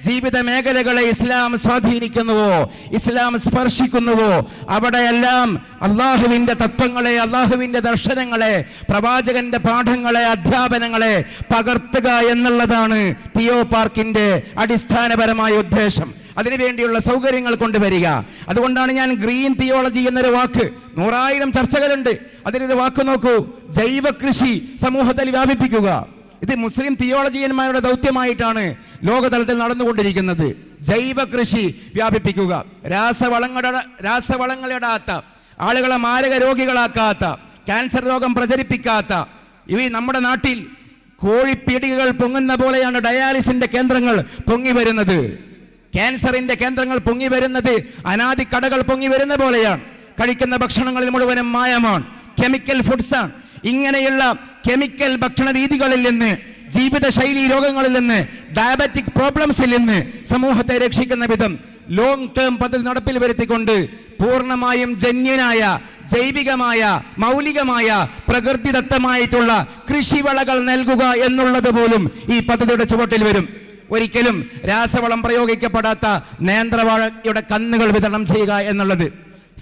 ജീവിത മേഖലകളെ ഇസ്ലാം സ്വാധീനിക്കുന്നുവോ, ഇസ്ലാം സ്പർശിക്കുന്നുവോ, അവിടെയെല്ലാം അള്ളാഹുവിന്റെ തത്വങ്ങളെ, അള്ളാഹുവിന്റെ ദർശനങ്ങളെ, പ്രവാചകന്റെ പാഠങ്ങളെ, അധ്യാപനങ്ങളെ പകർത്തുക എന്നുള്ളതാണ് തിയോ പാർക്കിന്റെ അടിസ്ഥാനപരമായ ഉദ്ദേശം. അതിനുവേണ്ടിയുള്ള സൗകര്യങ്ങൾ കൊണ്ടുവരിക. അതുകൊണ്ടാണ് ഞാൻ ഗ്രീൻ തിയോളജി എന്നൊരു വാക്ക്, 100,000 ചർച്ചകളുണ്ട്, അതിനൊരു വാക്ക് നോക്കൂ, ജൈവ കൃഷി സമൂഹത്തിൽ വ്യാപിപ്പിക്കുക. ഇത് മുസ്ലിം തിയോളജിയന്മാരുടെ ദൗത്യമായിട്ടാണ് ലോകതലത്തിൽ നടന്നുകൊണ്ടിരിക്കുന്നത്. ജൈവ കൃഷി വ്യാപിപ്പിക്കുക, രാസവളങ്ങളിടാത്ത, ആളുകളെ മാരക രോഗികളാക്കാത്ത, ക്യാൻസർ രോഗം പ്രചരിപ്പിക്കാത്ത, നമ്മുടെ നാട്ടിൽ കോഴിപ്പീടികകൾ പൊങ്ങുന്ന പോലെയാണ് ഡയാലിസിന്റെ കേന്ദ്രങ്ങൾ പൊങ്ങി വരുന്നത്. ക്യാൻസറിന്റെ കേന്ദ്രങ്ങൾ പൊങ്ങി വരുന്നത് അനാദി കടകൾ പൊങ്ങി വരുന്ന പോലെയാണ്. കഴിക്കുന്ന ഭക്ഷണങ്ങളിൽ മുഴുവനും മായമാണ്, കെമിക്കൽ ഫുഡ്സാണ്. ഇങ്ങനെയുള്ള കെമിക്കൽ ഭക്ഷണ രീതികളിൽ നിന്ന്, ജീവിതശൈലി രോഗങ്ങളിൽ നിന്ന്, ഡയബറ്റിക് പ്രോബ്ലംസിൽ നിന്ന് സമൂഹത്തെ രക്ഷിക്കുന്ന വിധം ലോങ് ടേം പദ്ധതി നടപ്പിൽ വരുത്തിക്കൊണ്ട് പൂർണ്ണമായും ജന്യനായ, ജൈവികമായ, മൗലികമായ, പ്രകൃതിദത്തമായിട്ടുള്ള കൃഷിവിളകൾ നൽകുക എന്നുള്ളത് പോലും ഈ പദ്ധതിയുടെ ചുവട്ടിൽ വരും. ഒരിക്കലും രാസവളം പ്രയോഗിക്കപ്പെടാത്ത നേന്ത്രവാഴയുടെ കന്നുകൾ വിതരണം ചെയ്യുക എന്നുള്ളത്,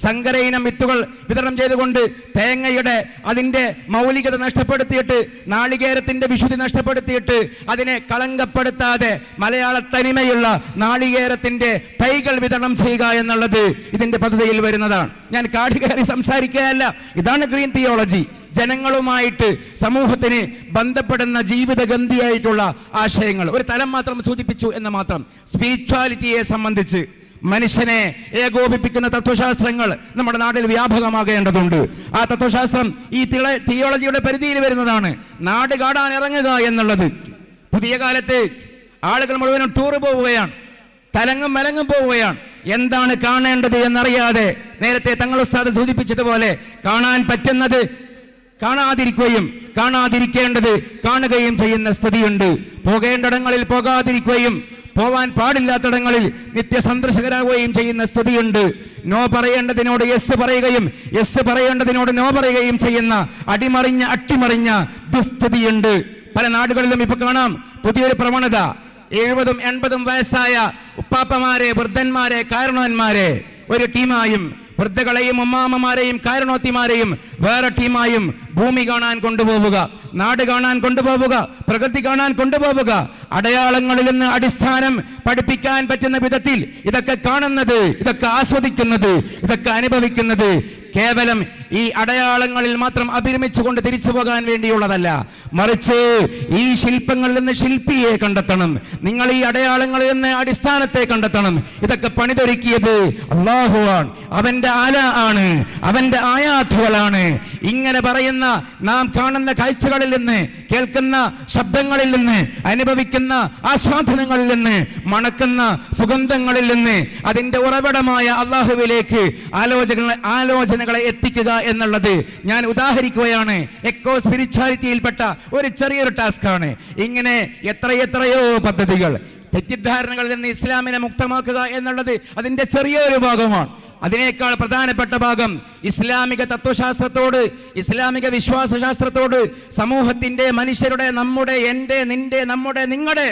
സങ്കര ഇനം വിത്തുകൾ വിതരണം ചെയ്തുകൊണ്ട് തേങ്ങയുടെ അതിൻ്റെ മൗലികത നഷ്ടപ്പെടുത്തിയിട്ട്, നാളികേരത്തിന്റെ വിശുദ്ധി നഷ്ടപ്പെടുത്തിയിട്ട്, അതിനെ കളങ്കപ്പെടുത്താതെ മലയാള തനിമയുള്ള നാളികേരത്തിന്റെ തൈകൾ വിതരണം ചെയ്യുക എന്നുള്ളത് ഇതിന്റെ പദ്ധതിയിൽ വരുന്നതാണ്. ഞാൻ കാട് കയറി സംസാരിക്കുകയല്ല, ഇതാണ് ഗ്രീൻ തിയോളജി. ജനങ്ങളുമായിട്ട്, സമൂഹത്തിന് ബന്ധപ്പെടുന്ന ജീവിതഗന്ധിയായിട്ടുള്ള ആശയങ്ങൾ. ഒരു തലം മാത്രം സൂചിപ്പിച്ചു എന്ന് മാത്രം. സ്പിരിച്വാലിറ്റിയെ സംബന്ധിച്ച് മനുഷ്യനെ ഏകോപിപ്പിക്കുന്ന തത്വശാസ്ത്രങ്ങൾ നമ്മുടെ നാട്ടിൽ വ്യാപകമാകേണ്ടതുണ്ട്. ആ തത്വശാസ്ത്രം ഈ തിയോളജിയുടെ പരിധിയിൽ വരുന്നതാണ്. നാട് കാടാൻ ഇറങ്ങുക എന്നുള്ളത്. പുതിയ കാലത്ത് ആളുകൾ മുഴുവനും ടൂർ പോവുകയാണ്, തലങ്ങും മലങ്ങും പോവുകയാണ്. എന്താണ് കാണേണ്ടത് എന്നറിയാതെ, നേരത്തെ തങ്ങൾ ഉസ്താദ് സൂചിപ്പിച്ചതുപോലെ കാണാൻ പറ്റുന്നത് കാണാതിരിക്കേണ്ടത് കാണുകയും ചെയ്യുന്ന സ്ഥിതിയുണ്ട്. പോകേണ്ടിടങ്ങളിൽ പോകാതിരിക്കുകയും പോവാൻ പാടില്ലാത്തിടങ്ങളിൽ നിത്യസന്ദർശകരാകുകയും ചെയ്യുന്ന സ്ഥിതിയുണ്ട്. നോ പറയേണ്ടതിനോട് യെസ് പറയുകയും യെസ് പറയേണ്ടതിനോട് നോ പറയുകയും ചെയ്യുന്ന അട്ടിമറിഞ്ഞ ദുസ്ഥിതിയുണ്ട്. പല നാടുകളിലും ഇപ്പൊ കാണാം പുതിയൊരു പ്രവണത. 70-80 വയസ്സായ ഉപ്പാപ്പമാരെ, വൃദ്ധന്മാരെ, കാരണവന്മാരെ ഒരു ടീമായും, വൃദ്ധകളെയും ഉമ്മാമ്മമാരെയും കാരണോത്തിമാരെയും വേറെ ടീമായും ഭൂമി കാണാൻ കൊണ്ടുപോവുക, നാട് കാണാൻ കൊണ്ടുപോവുക, പ്രകൃതി കാണാൻ കൊണ്ടുപോവുക, അടയാളങ്ങളിൽ നിന്ന് അടിസ്ഥാനം പഠിപ്പിക്കാൻ പറ്റുന്ന വിധത്തിൽ ഇതൊക്കെ കാണുന്നത്, ഇതൊക്കെ ആസ്വദിക്കുന്നത്, ഇതൊക്കെ അനുഭവിക്കുന്നത് കേവലം ഈ അടയാളങ്ങളിൽ മാത്രം അഭിരമിച്ചുകൊണ്ട് തിരിച്ചു പോകാൻ വേണ്ടിയുള്ളതല്ല. മറിച്ച് ഈ ശില്പങ്ങളിൽ നിന്ന് ശില്പിയെ കണ്ടെത്തണം. നിങ്ങൾ ഈ അടയാളങ്ങളിൽ നിന്ന് അടിസ്ഥാനത്തെ കണ്ടെത്തണം. ഇതൊക്കെ പണിതൊരുക്കിയത് അല്ലാഹുവാണ്, അവന്റെ ആല ആണ്, അവന്റെ ആയാത്തുകളാണ്. ഇങ്ങനെ പറയുന്ന നാം കാണുന്ന കാഴ്ചകളിൽ നിന്ന്, കേൾക്കുന്ന ശബ്ദങ്ങളിൽ നിന്ന്, അനുഭവിക്കുന്ന ആസ്വാദനങ്ങളിൽ നിന്ന്, മണക്കുന്ന സുഗന്ധങ്ങളിൽ നിന്ന് അതിന്റെ ഉറവിടമായ അല്ലാഹുവിലേക്ക് ആലോചനകളെ എത്തിക്കുക എന്നുള്ളത് ഞാൻ ഉദാഹരിക്കുകയാണ്. എക്കോ സ്പിരിച്വാലിറ്റിയിൽപ്പെട്ട ഒരു ചെറിയൊരു ടാസ്ക് ആണ്. ഇങ്ങനെ എത്രയോ പദ്ധതികൾ, തെറ്റിദ്ധാരണകളിൽ നിന്ന് ഇസ്ലാമിനെ മുക്തമാക്കുക എന്നുള്ളത് അതിന്റെ ചെറിയൊരു ഭാഗമാണ്. അതിനേക്കാൾ പ്രധാനപ്പെട്ട ഭാഗം ഇസ്ലാമിക തത്വശാസ്ത്രത്തോട്, ഇസ്ലാമിക വിശ്വാസശാസ്ത്രത്തോട്, സമൂഹത്തിന്റെ, മനുഷ്യരുടെ, നമ്മുടെ, എൻ്റെ, നിന്റെ, നമ്മുടെ, നിങ്ങളുടെ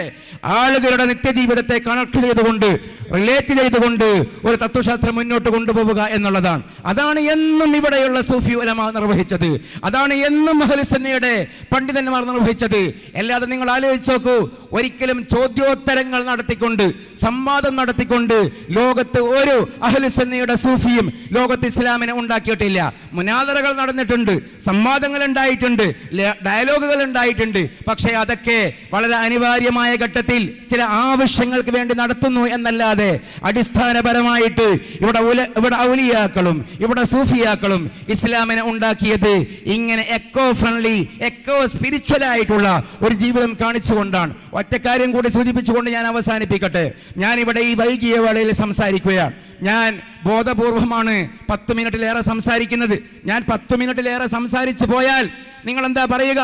ആളുകളുടെ നിത്യജീവിതത്തെ കണക്ട് ചെയ്തുകൊണ്ട്, റിലേറ്റ് ചെയ്തുകൊണ്ട് ഒരു തത്വശാസ്ത്രം മുന്നോട്ട് കൊണ്ടുപോവുക എന്നുള്ളതാണ്. അതാണ് എന്നും ഇവിടെയുള്ള സൂഫി ഉലമ നിർവഹിച്ചത്. അതാണ് എന്നും അഹ്ലു സുന്നയുടെ പണ്ഡിതന്മാർ നിർവഹിച്ചത്. അല്ലാതെ നിങ്ങൾ ആലോചിച്ച് നോക്കൂ, ഒരിക്കലും ചോദ്യോത്തരങ്ങൾ നടത്തിക്കൊണ്ട്, സംവാദം നടത്തിക്കൊണ്ട് ലോകത്ത് ഒരു അഹ്ലു സുന്നയുടെ സൂഫിയും ലോകത്ത് ഇസ്ലാമിനെ ഉണ്ടാക്കിയിട്ടില്ല. മുനാദറകൾ നടന്നിട്ടുണ്ട്, സംവാദങ്ങൾ ഉണ്ടായിട്ടുണ്ട്, ഡയലോഗുകൾ ഉണ്ടായിട്ടുണ്ട്. പക്ഷേ അതൊക്കെ വളരെ അനിവാര്യമായ ഘട്ടത്തിൽ ചില ആവശ്യങ്ങൾക്ക് വേണ്ടി നടത്തുന്നു എന്നല്ലാതെ അടിസ്ഥാനപരമായിട്ട് ഇവിടെ ഔലിയാക്കളും ഇവിടെ സൂഫിയാക്കളും ഇസ്ലാമിനെ ഉണ്ടാക്കിയത് ഇങ്ങനെ എക്കോ ഫ്രണ്ട്ലി, എക്കോ സ്പിരിച്വൽ ആയിട്ടുള്ള ഒരു ജീവിതം കാണിച്ചുകൊണ്ടാണ്. ഒറ്റ കാര്യം കൂടി സൂചിപ്പിച്ചുകൊണ്ട് ഞാൻ അവസാനിപ്പിക്കട്ടെ. ഞാൻ ഇവിടെ ഈ വൈകിയ വേളയിൽ സംസാരിക്കുകയാണ്. ഞാൻ ബോധപൂർവമാണ് 10 മിനിറ്റിലേറെ സംസാരിക്കുന്നത്. ഞാൻ 10 മിനിറ്റിലേറെ സംസാരിച്ചു പോയാൽ നിങ്ങൾ എന്താ പറയുക?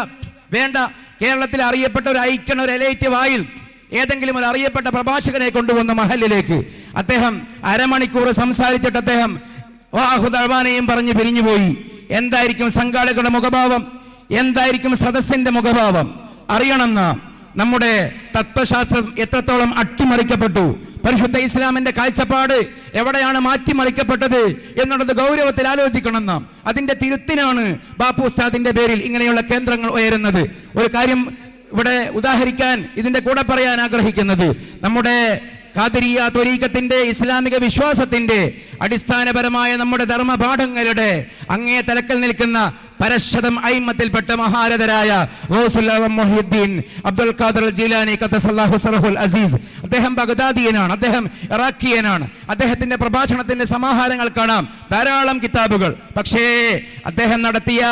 വേണ്ട, കേരളത്തിൽ അറിയപ്പെട്ട ഒരു ഐക്കൺ, ഒരു എലൈറ്റ് വായിൽ ഏതെങ്കിലും ഒരു അറിയപ്പെട്ട പ്രഭാഷകനെ കൊണ്ടുവന്ന മഹലിലേക്ക് അദ്ദേഹം അരമണിക്കൂർ സംസാരിച്ചിട്ട് അദ്ദേഹം വാഹുദർവാനെയും പറഞ്ഞ് പിരിഞ്ഞുപോയി. എന്തായിരിക്കും സംഘാടകരുടെ മുഖഭാവം? എന്തായിരിക്കും സദസ്സിന്റെ മുഖഭാവം? അറിയണം നാം. നമ്മുടെ തത്വശാസ്ത്രം എത്രത്തോളം അട്ടിമറിക്കപ്പെട്ടു, പരിശുദ്ധ ഇസ്ലാമിന്റെ കാഴ്ചപ്പാട് എവിടെയാണ് മാറ്റിമറിക്കപ്പെട്ടത് എന്നുള്ളത് ഗൗരവത്തിൽ ആലോചിക്കണം നാം. അതിന്റെ തിരുത്തിനാണ് ബാപ്പു ഉസ്താദിന്റെ പേരിൽ ഇങ്ങനെയുള്ള കേന്ദ്രങ്ങൾ ഉയരുന്നത്. ഒരു കാര്യം ഇവിടെ ഉദാഹരിക്കാൻ, ഇതിന്റെ കൂടെ പറയാൻ ആഗ്രഹിക്കുന്നത്, നമ്മുടെ ഖാദിരിയ ത്വരീഖത്തിന്റെ, ഇസ്ലാമിക വിശ്വാസത്തിന്റെ അടിസ്ഥാനപരമായ നമ്മുടെ ധർമ്മപാഠങ്ങളുടെ അങ്ങേ തലക്കൽ നിൽക്കുന്ന പരശതം അയിമ്മത്തിൽപ്പെട്ട മഹാരഥരായ ഗൗസുൽ ആസം മുഹ്യിദ്ദീൻ അബ്ദുൽ ഖാദിർ ജീലാനി ഖദ്ദസല്ലാഹു സിറഹുൽ അസീസ്, അദ്ദേഹം ബഗ്ദാദിയനാണ്, അദ്ദേഹം ഇറാഖിയനാണ്. അദ്ദേഹത്തിന്റെ പ്രഭാഷണത്തിന്റെ സമാഹാരങ്ങൾ കാണാം, ധാരാളം കിതാബുകൾ. പക്ഷേ അദ്ദേഹം നടത്തിയ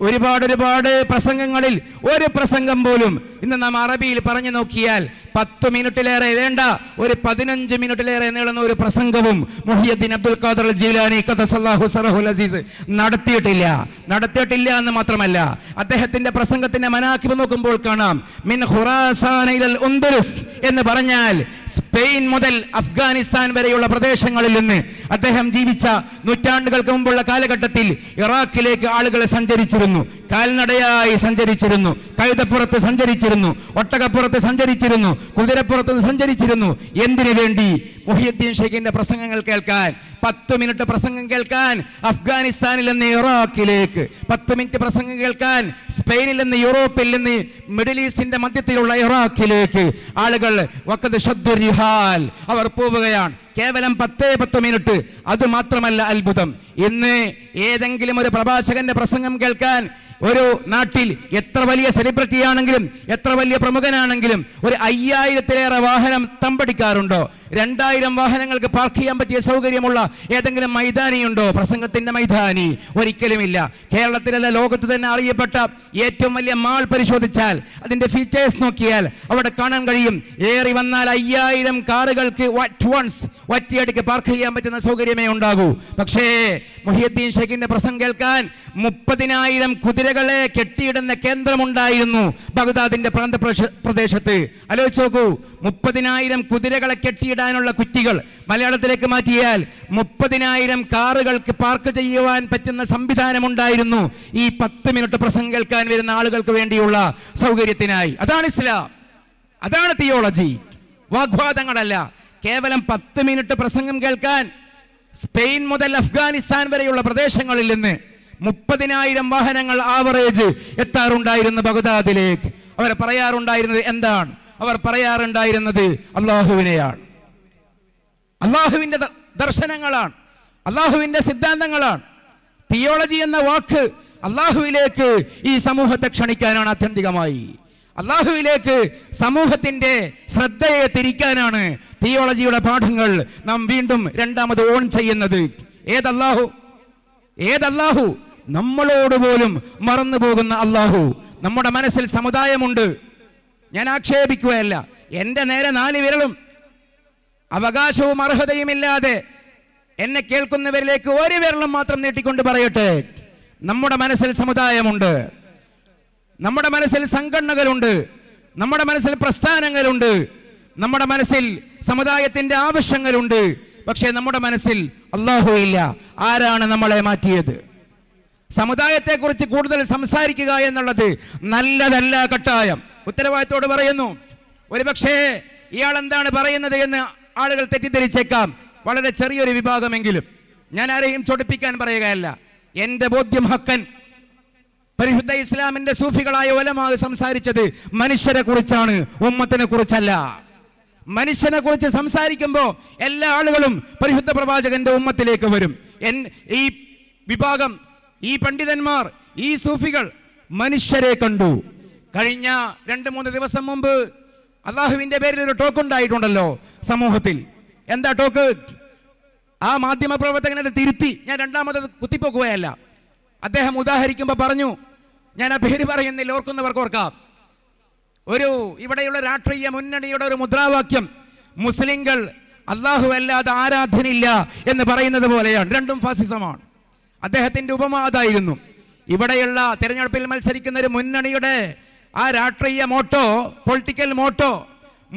ഒരുപാട് പ്രസംഗങ്ങളിൽ ഒരു പ്രസംഗം പോലും ഇന്ന് നാം അറബിയിൽ പറഞ്ഞു നോക്കിയാൽ 10 മിനിറ്റിലേറെ വേണ്ട, ഒരു 15 മിനിറ്റിലേറെ നീളുന്ന ഒരു പ്രസംഗവും മുഹ്യിദ്ദീൻ അബ്ദുൽ ഖാദിർ ജീലാനി ഖദ്ദസല്ലാഹു സിറഹുൽ അസീസ് നടത്തിയിട്ടില്ല എന്ന് മാത്രമല്ല, അദ്ദേഹത്തിന്റെ പ്രസംഗത്തിന്റെ മനാഖിബ് നോക്കുമ്പോൾ കാണാം, മിൻ ഖുറാസാന ഇലൽ ഉന്ദുരുസ് എന്ന് പറഞ്ഞാൽ സ്പെയിൻ മുതൽ അഫ്ഗാനിസ്ഥാൻ വരെയുള്ള പ്രദേശങ്ങളിൽ നിന്ന് അദ്ദേഹം ജീവിച്ച നൂറ്റാണ്ടുകൾക്ക് മുമ്പുള്ള കാലഘട്ടത്തിൽ ഇറാഖിലേക്ക് ആളുകൾ സഞ്ചരിച്ചിരുന്നു, കാൽനടയായി സഞ്ചരിച്ചിരുന്നു, കഴുതപ്പുറത്ത് സഞ്ചരിച്ചിരുന്നു, ഒട്ടകപ്പുറത്ത് സഞ്ചരിച്ചിരുന്നു, കുതിരപ്പുറത്ത് സഞ്ചരിച്ചിരുന്നു. എന്തിനു വേണ്ടി? മുഹ്യിദ്ദീൻ ഷെയ്ഖിന്റെ പ്രസംഗങ്ങൾ കേൾക്കാൻ. 10 മിനിറ്റ് പ്രസംഗം കേൾക്കാൻ അഫ്ഗാനിസ്ഥാനിൽ നിന്ന് ഇറാഖിലേക്ക്, 10 മിനിറ്റ് പ്രസംഗം കേൾക്കാൻ സ്പെയിനിൽ നിന്ന്, യൂറോപ്പിൽ നിന്ന്, മിഡിൽ ഈസ്റ്റിന്റെ മധ്യത്തിലുള്ള ഇറാഖിലേക്ക് ആളുകൾ അവർ പോവുകയാണ്. കേവലം 10 മിനിറ്റ്. അത് മാത്രമല്ല അത്ഭുതം, ഇന്ന് ഏതെങ്കിലും ഒരു പ്രഭാഷകന്റെ പ്രസംഗം കേൾക്കാൻ ഒരു നാട്ടിൽ എത്ര വലിയ സെലിബ്രിറ്റി ആണെങ്കിലും, എത്ര വലിയ പ്രമുഖനാണെങ്കിലും ഒരു 5000-ലേറെ വാഹനം തമ്പടിക്കാറുണ്ടോ? 2000 വാഹനങ്ങൾക്ക് പാർക്ക് ചെയ്യാൻ പറ്റിയ സൗകര്യമുള്ള ഏതെങ്കിലും മൈതാനിയുണ്ടോ? പ്രസംഗത്തിന്റെ മൈതാനി ഒരിക്കലുമില്ല. കേരളത്തിലല്ല, ലോകത്ത് തന്നെ അറിയപ്പെട്ട ഏറ്റവും വലിയ മാൾ പരിശോധിച്ചാൽ, അതിന്റെ ഫീച്ചേഴ്സ് നോക്കിയാൽ അവിടെ കാണാൻ കഴിയും, ഏറി വന്നാൽ 5000 കാറുകൾക്ക് ഒറ്റയടിക്ക് പാർക്ക് ചെയ്യാൻ പറ്റുന്ന സൗകര്യമേ ഉണ്ടാകൂ. പക്ഷേ മുഹ്യിദ്ദീൻ ഷെയ്ഖിന്റെ പ്രസംഗം കേൾക്കാൻ 30,000 കുതിരകൾ കുതിരകളെ കെട്ടിയിടുന്ന കേന്ദ്രമുണ്ടായിരുന്നു ബഗ്ദാദിന്റെ പ്രദേശത്ത്. ആലോചിച്ച് നോക്കൂ, 30,000 കുതിരകളെ കെട്ടിയിടാനുള്ള കുറ്റികൾ മലയാളത്തിലേക്ക് മാറ്റിയാൽ 30,000 കാറുകൾക്ക് പാർക്ക് ചെയ്യുവാൻ പറ്റുന്ന സംവിധാനമുണ്ടായിരുന്നു ഈ 10 മിനിറ്റ് പ്രസംഗം കേൾക്കാൻ വരുന്ന ആളുകൾക്ക് വേണ്ടിയുള്ള സൗകര്യത്തിനായി. അതാണ് ഇസ്ലാം, അതാണ് തിയോളജി. വാഗ്വാദങ്ങളല്ല. കേവലം 10 മിനിറ്റ് പ്രസംഗം കേൾക്കാൻ സ്പെയിൻ മുതൽ അഫ്ഗാനിസ്ഥാൻ വരെയുള്ള പ്രദേശങ്ങളിൽ നിന്ന് 30,000 വാഹനങ്ങൾ ആവറേജ് എത്താറുണ്ടായിരുന്നു ബഗ്ദാദിലേക്ക്. അവർ പറയാറുണ്ടായിരുന്നത് എന്താണ്? അവർ പറയാറുണ്ടായിരുന്നത് അള്ളാഹുവിനെയാണ്, അള്ളാഹുവിന്റെ ദർശനങ്ങളാണ്, അള്ളാഹുവിന്റെ സിദ്ധാന്തങ്ങളാണ്. തിയോളജി എന്ന വാക്ക് അള്ളാഹുവിലേക്ക് ഈ സമൂഹത്തെ ക്ഷണിക്കാനാണ്. ആത്യന്തികമായി അള്ളാഹുവിലേക്ക് സമൂഹത്തിന്റെ ശ്രദ്ധയെ തിരിക്കാനാണ് തിയോളജിയുടെ പാഠങ്ങൾ നാം വീണ്ടും രണ്ടാമത് ഓൺ ചെയ്യുന്നത്. ഏതല്ലാഹു? നമ്മളോട് പോലും മറന്നു പോകുന്ന അള്ളാഹു. നമ്മുടെ മനസ്സിൽ സമുദായമുണ്ട്, ഞാൻ ആക്ഷേപിക്കുകയല്ല. എൻ്റെ നേരെ 4 വിരലും അവകാശവും അർഹതയുമില്ലാതെ എന്നെ കേൾക്കുന്നവരിലേക്ക് 1 വിരലും മാത്രം നീട്ടിക്കൊണ്ട് പറയട്ടെ, നമ്മുടെ മനസ്സിൽ സമുദായമുണ്ട്, നമ്മുടെ മനസ്സിൽ സംഘടനകളുണ്ട്, നമ്മുടെ മനസ്സിൽ പ്രസ്ഥാനങ്ങളുണ്ട്, നമ്മുടെ മനസ്സിൽ സമുദായത്തിന്റെ ആവശ്യങ്ങളുണ്ട്. പക്ഷേ നമ്മുടെ മനസ്സിൽ അല്ലാഹു ഇല്ല. ആരാണ് നമ്മളെ മാറ്റിയത്? സമുദായത്തെക്കുറിച്ച് കൂടുതൽ സംസാരിക്കുക എന്നുള്ളത് നല്ലതല്ല, കട്ടായം. ഉത്തരവാദിത്തോട് പറയുന്നു. ഒരുപക്ഷേ ഇയാൾ എന്താണ് പറയുന്നത് എന്ന് ആളുകൾ തെറ്റിദ്ധരിച്ചേക്കാം, വളരെ ചെറിയൊരു വിഭാഗമെങ്കിലും. ഞാൻ ആരെയും ചൊടിപ്പിക്കാൻ പറയുകയല്ല. എൻ്റെ ബോധ്യം ഹക്കൻ. പരിശുദ്ധ ഇസ്ലാമിന്റെ സൂഫികളായ ഉലമാ സംസാരിച്ചത് മനുഷ്യരെ കുറിച്ചാണ്, ഉമ്മത്തിനെ കുറിച്ചല്ല. മനുഷ്യനെ കുറിച്ച് സംസാരിക്കുമ്പോൾ എല്ലാ ആളുകളും പരിശുദ്ധ പ്രവാചകന്റെ ഉമ്മത്തിലേക്ക് വരും. ഈ വിഭാഗം, ഈ പണ്ഡിതന്മാർ, ഈ സൂഫികൾ മനുഷ്യരെ കണ്ടു. കഴിഞ്ഞ 2-3 ദിവസം മുമ്പ് അള്ളാഹുവിന്റെ പേരിൽ ഒരു ടോക്ക് ഉണ്ടായിട്ടുണ്ടല്ലോ സമൂഹത്തിൽ. എന്താ ടോക്ക്? ആ മാധ്യമ പ്രവർത്തകനെ തിരുത്തി ഞാൻ രണ്ടാമത് കുത്തിപ്പോക്കുകയല്ല. അദ്ദേഹം ഉദാഹരിക്കുമ്പോൾ പറഞ്ഞു, ഞാൻ ആ പേര് പറയുന്നില്ല, ഓർക്കുന്നവർക്ക് ഓർക്കാം. ഇവിടെയുള്ള രാഷ്ട്രീയ മുന്നണിയുടെ ഒരു മുദ്രാവാക്യം മുസ്ലിങ്ങൾ അല്ലാഹു അല്ലാതെ ആരാധനില്ല എന്ന് പറയുന്നത് പോലെയാണ്. രണ്ടും ഫാസിസമാണ്. അദ്ദേഹത്തിന്റെ ഉപമ അതായിരുന്നു. ഇവിടെയുള്ള തെരഞ്ഞെടുപ്പിൽ മത്സരിക്കുന്ന ഒരു മുന്നണിയുടെ ആ രാഷ്ട്രീയ മോട്ടോ, പൊളിറ്റിക്കൽ മോട്ടോ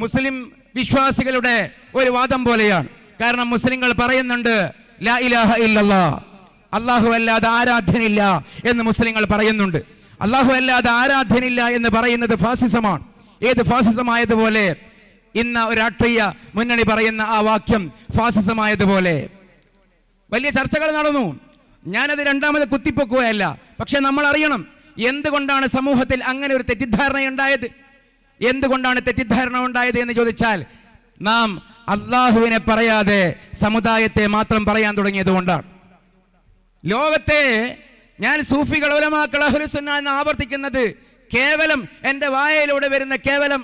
മുസ്ലിം വിശ്വാസികളുടെ ഒരു വാദം പോലെയാണ്. കാരണം മുസ്ലിങ്ങൾ പറയുന്നുണ്ട് ലാ ഇലാഹ ഇല്ലല്ലാഹ്, അല്ലാഹു അല്ലാതെ ആരാധ്യനില്ല എന്ന് മുസ്ലിങ്ങൾ പറയുന്നുണ്ട്. അല്ലാഹു അല്ലാതെ ആരാധ്യനില്ല എന്ന് പറയുന്നത് ഫാസിസമാണ്. ഏത് ഫാസിസമായതുപോലെ ഇന്ന് ഒരു രാഷ്ട്രീയ മുന്നണി പറയുന്ന ആ വാക്യം ഫാസിസമായതുപോലെ വലിയ ചർച്ചകൾ നടന്നു. ഞാനത് രണ്ടാമത് കുത്തിപ്പൊക്കുകയല്ല. പക്ഷെ നമ്മൾ അറിയണം എന്തുകൊണ്ടാണ് സമൂഹത്തിൽ അങ്ങനെ ഒരു തെറ്റിദ്ധാരണ ഉണ്ടായത്. എന്തുകൊണ്ടാണ് തെറ്റിദ്ധാരണ ഉണ്ടായത് എന്ന് ചോദിച്ചാൽ, നാം അല്ലാഹുവിനെ പറയാതെ സമുദായത്തെ മാത്രം പറയാൻ തുടങ്ങിയത് കൊണ്ടാണ്. ലോകത്തെ ഞാൻ സൂഫികൾ, ഉലമാക്കൾ, അഹ്ലുസ് സുന്ന എന്ന് ആവർത്തിക്കുന്നത് കേവലം എൻ്റെ വായയിലൂടെ വരുന്ന കേവലം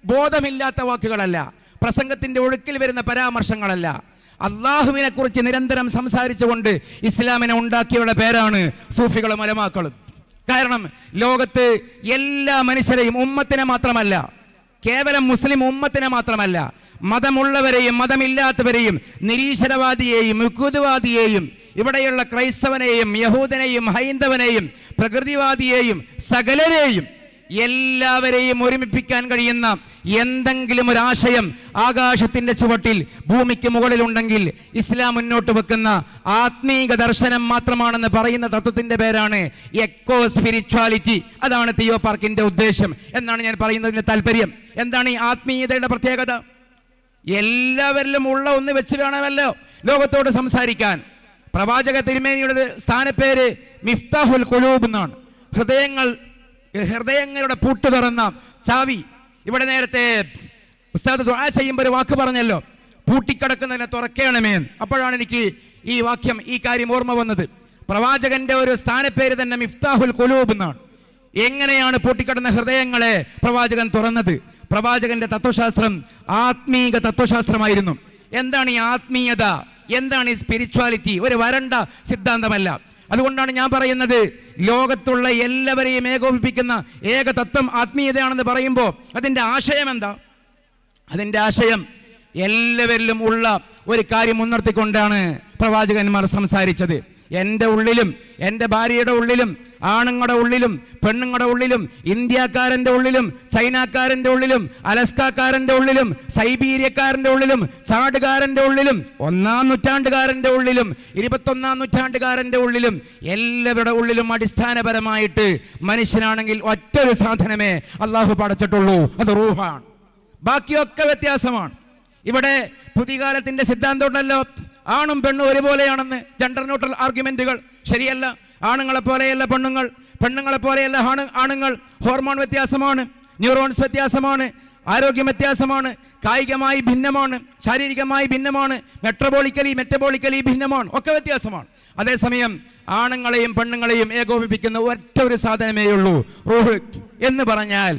ബോധമില്ലാത്ത വാക്കുകളല്ല, പ്രസംഗത്തിന്റെ ഒഴുക്കിൽ വരുന്ന പരാമർശങ്ങളല്ല. അള്ളാഹുവിനെ കുറിച്ച് നിരന്തരം സംസാരിച്ചുകൊണ്ട് ഇസ്ലാമിനെ ഉണ്ടാക്കിയവരുടെ പേരാണ് സൂഫികളും ഉലമാക്കളും. കാരണം ലോകത്ത് എല്ലാ മനുഷ്യരെയും, ഉമ്മത്തിനെ മാത്രമല്ല, കേവലം മുസ്ലിം ഉമ്മത്തിനെ മാത്രമല്ല, മതമുള്ളവരെയും മതമില്ലാത്തവരെയും, നിരീശ്വരവാദിയെയും യുക്തിവാദിയെയും, ഇവിടെയുള്ള ക്രൈസ്തവനെയും യഹൂദനെയും ഹൈന്ദവനെയും പ്രകൃതിവാദിയെയും സകലരെയും എല്ലാവരെയും ഒരുമിപ്പിക്കാൻ കഴിയുന്ന എന്തെങ്കിലും ഒരു ആശയം ആകാശത്തിന്റെ ചുവട്ടിൽ ഭൂമിക്ക് മുകളിലുണ്ടെങ്കിൽ ഇസ്ലാം മുന്നോട്ട് വെക്കുന്ന ആത്മീക ദർശനം മാത്രമാണെന്ന് പറയുന്ന തത്വത്തിന്റെ പേരാണ് എക്കോ സ്പിരിച്വാലിറ്റി. അതാണ് തിയോ പാർക്കിന്റെ ഉദ്ദേശം എന്നാണ് ഞാൻ പറയുന്നതിന്റെ താല്പര്യം. എന്താണ് ഈ ആത്മീയതയുടെ പ്രത്യേകത? എല്ലാവരിലും ഉള്ള ഒന്ന് വെച്ച് വേണമല്ലോ ലോകത്തോട് സംസാരിക്കാൻ. പ്രവാചക തിരുമേനിയുടെ സ്ഥാനപ്പേര് മിഫ്താഹുൽ ഖുലൂബ് എന്നാണ്. ഹൃദയങ്ങളുടെ പൂട്ട് തുറന്ന ചാവി. ഇവിടെ നേരത്തെ ഉസ്താദ് ദുആ ചെയ്യുമ്പോൾ ഒരു വാക്ക് പറഞ്ഞല്ലോ, പൂട്ടിക്കിടക്കുന്നതിനെ തുറക്കണമേ. അപ്പോഴാണ് എനിക്ക് ഈ വാക്യം, ഈ കാര്യം ഓർമ്മ വന്നത്. പ്രവാചകന്റെ ഒരു സ്ഥാനപ്പേര് തന്നെ മിഫ്താഹുൽ ഖുലൂബ് എന്നാണ്. എങ്ങനെയാണ് പൂട്ടിക്കിടന്ന ഹൃദയങ്ങളെ പ്രവാചകൻ തുറന്നത്? പ്രവാചകന്റെ തത്വശാസ്ത്രം ആത്മീക തത്വശാസ്ത്രമായിരുന്നു. എന്താണ് ഈ ആത്മീയത? എന്താണ് ഈ സ്പിരിച്വാലിറ്റി? ഒരു വരണ്ട സിദ്ധാന്തമല്ല. അതുകൊണ്ടാണ് ഞാൻ പറയുന്നത്, ലോകത്തുള്ള എല്ലാവരെയും ഏകോപിപ്പിക്കുന്ന ഏക തത്വം ആത്മീയതയാണെന്ന് പറയുമ്പോൾ അതിൻ്റെ ആശയം എന്താ? അതിൻ്റെ ആശയം എല്ലാവരിലും ഉള്ള ഒരു കാര്യം മുൻനിർത്തിക്കൊണ്ടാണ് പ്രവാചകന്മാർ സംസാരിച്ചത്. എൻ്റെ ഉള്ളിലും എൻ്റെ ഭാര്യയുടെ ഉള്ളിലും ആണുങ്ങളുടെ ഉള്ളിലും പെണ്ണുങ്ങളുടെ ഉള്ളിലും ഇന്ത്യക്കാരൻ്റെ ഉള്ളിലും ചൈനക്കാരൻ്റെ ഉള്ളിലും അലസ്കാക്കാരൻ്റെ ഉള്ളിലും സൈബീരിയക്കാരൻ്റെ ഉള്ളിലും ചാടുകാരൻ്റെ ഉള്ളിലും 1-ാം നൂറ്റാണ്ടുകാരൻ്റെ ഉള്ളിലും 21-ാം നൂറ്റാണ്ടുകാരൻ്റെ ഉള്ളിലും എല്ലാവരുടെ ഉള്ളിലും അടിസ്ഥാനപരമായിട്ട് മനുഷ്യനാണെങ്കിൽ ഒറ്റൊരു സാധനമേ അള്ളാഹു പടച്ചിട്ടുള്ളൂ, അത് റൂഹാണ്. ബാക്കിയൊക്കെ വ്യത്യാസമാണ്. ഇവിടെ പുതിയ കാലത്തിന്റെ സിദ്ധാന്തം ഉണ്ടല്ലോ, ആണും പെണ്ണും ഒരുപോലെയാണെന്ന്. ജെൻഡർ ന്യൂട്രൽ ആർഗ്യുമെന്റുകൾ ശരിയല്ല. ആണുങ്ങളെ പോലെയല്ല പെണ്ണുങ്ങൾ, പെണ്ണുങ്ങളെ പോലെയല്ല ആണുങ്ങൾ. ഹോർമോൺ വ്യത്യാസമാണ്, ന്യൂറോൺസ് വ്യത്യാസമാണ്, ആരോഗ്യം വ്യത്യാസമാണ്, കായികമായി ഭിന്നമാണ്, ശാരീരികമായി ഭിന്നമാണ്, മെറ്റബോളിക്കലി ഭിന്നമാണ്, ഒക്കെ വ്യത്യാസമാണ്. അതേസമയം ആണുങ്ങളെയും പെണ്ണുങ്ങളെയും ഏകോപിപ്പിക്കുന്ന ഒറ്റ ഒരു സാധനമേ ഉള്ളൂ, റൂഹ് എന്ന് പറഞ്ഞാൽ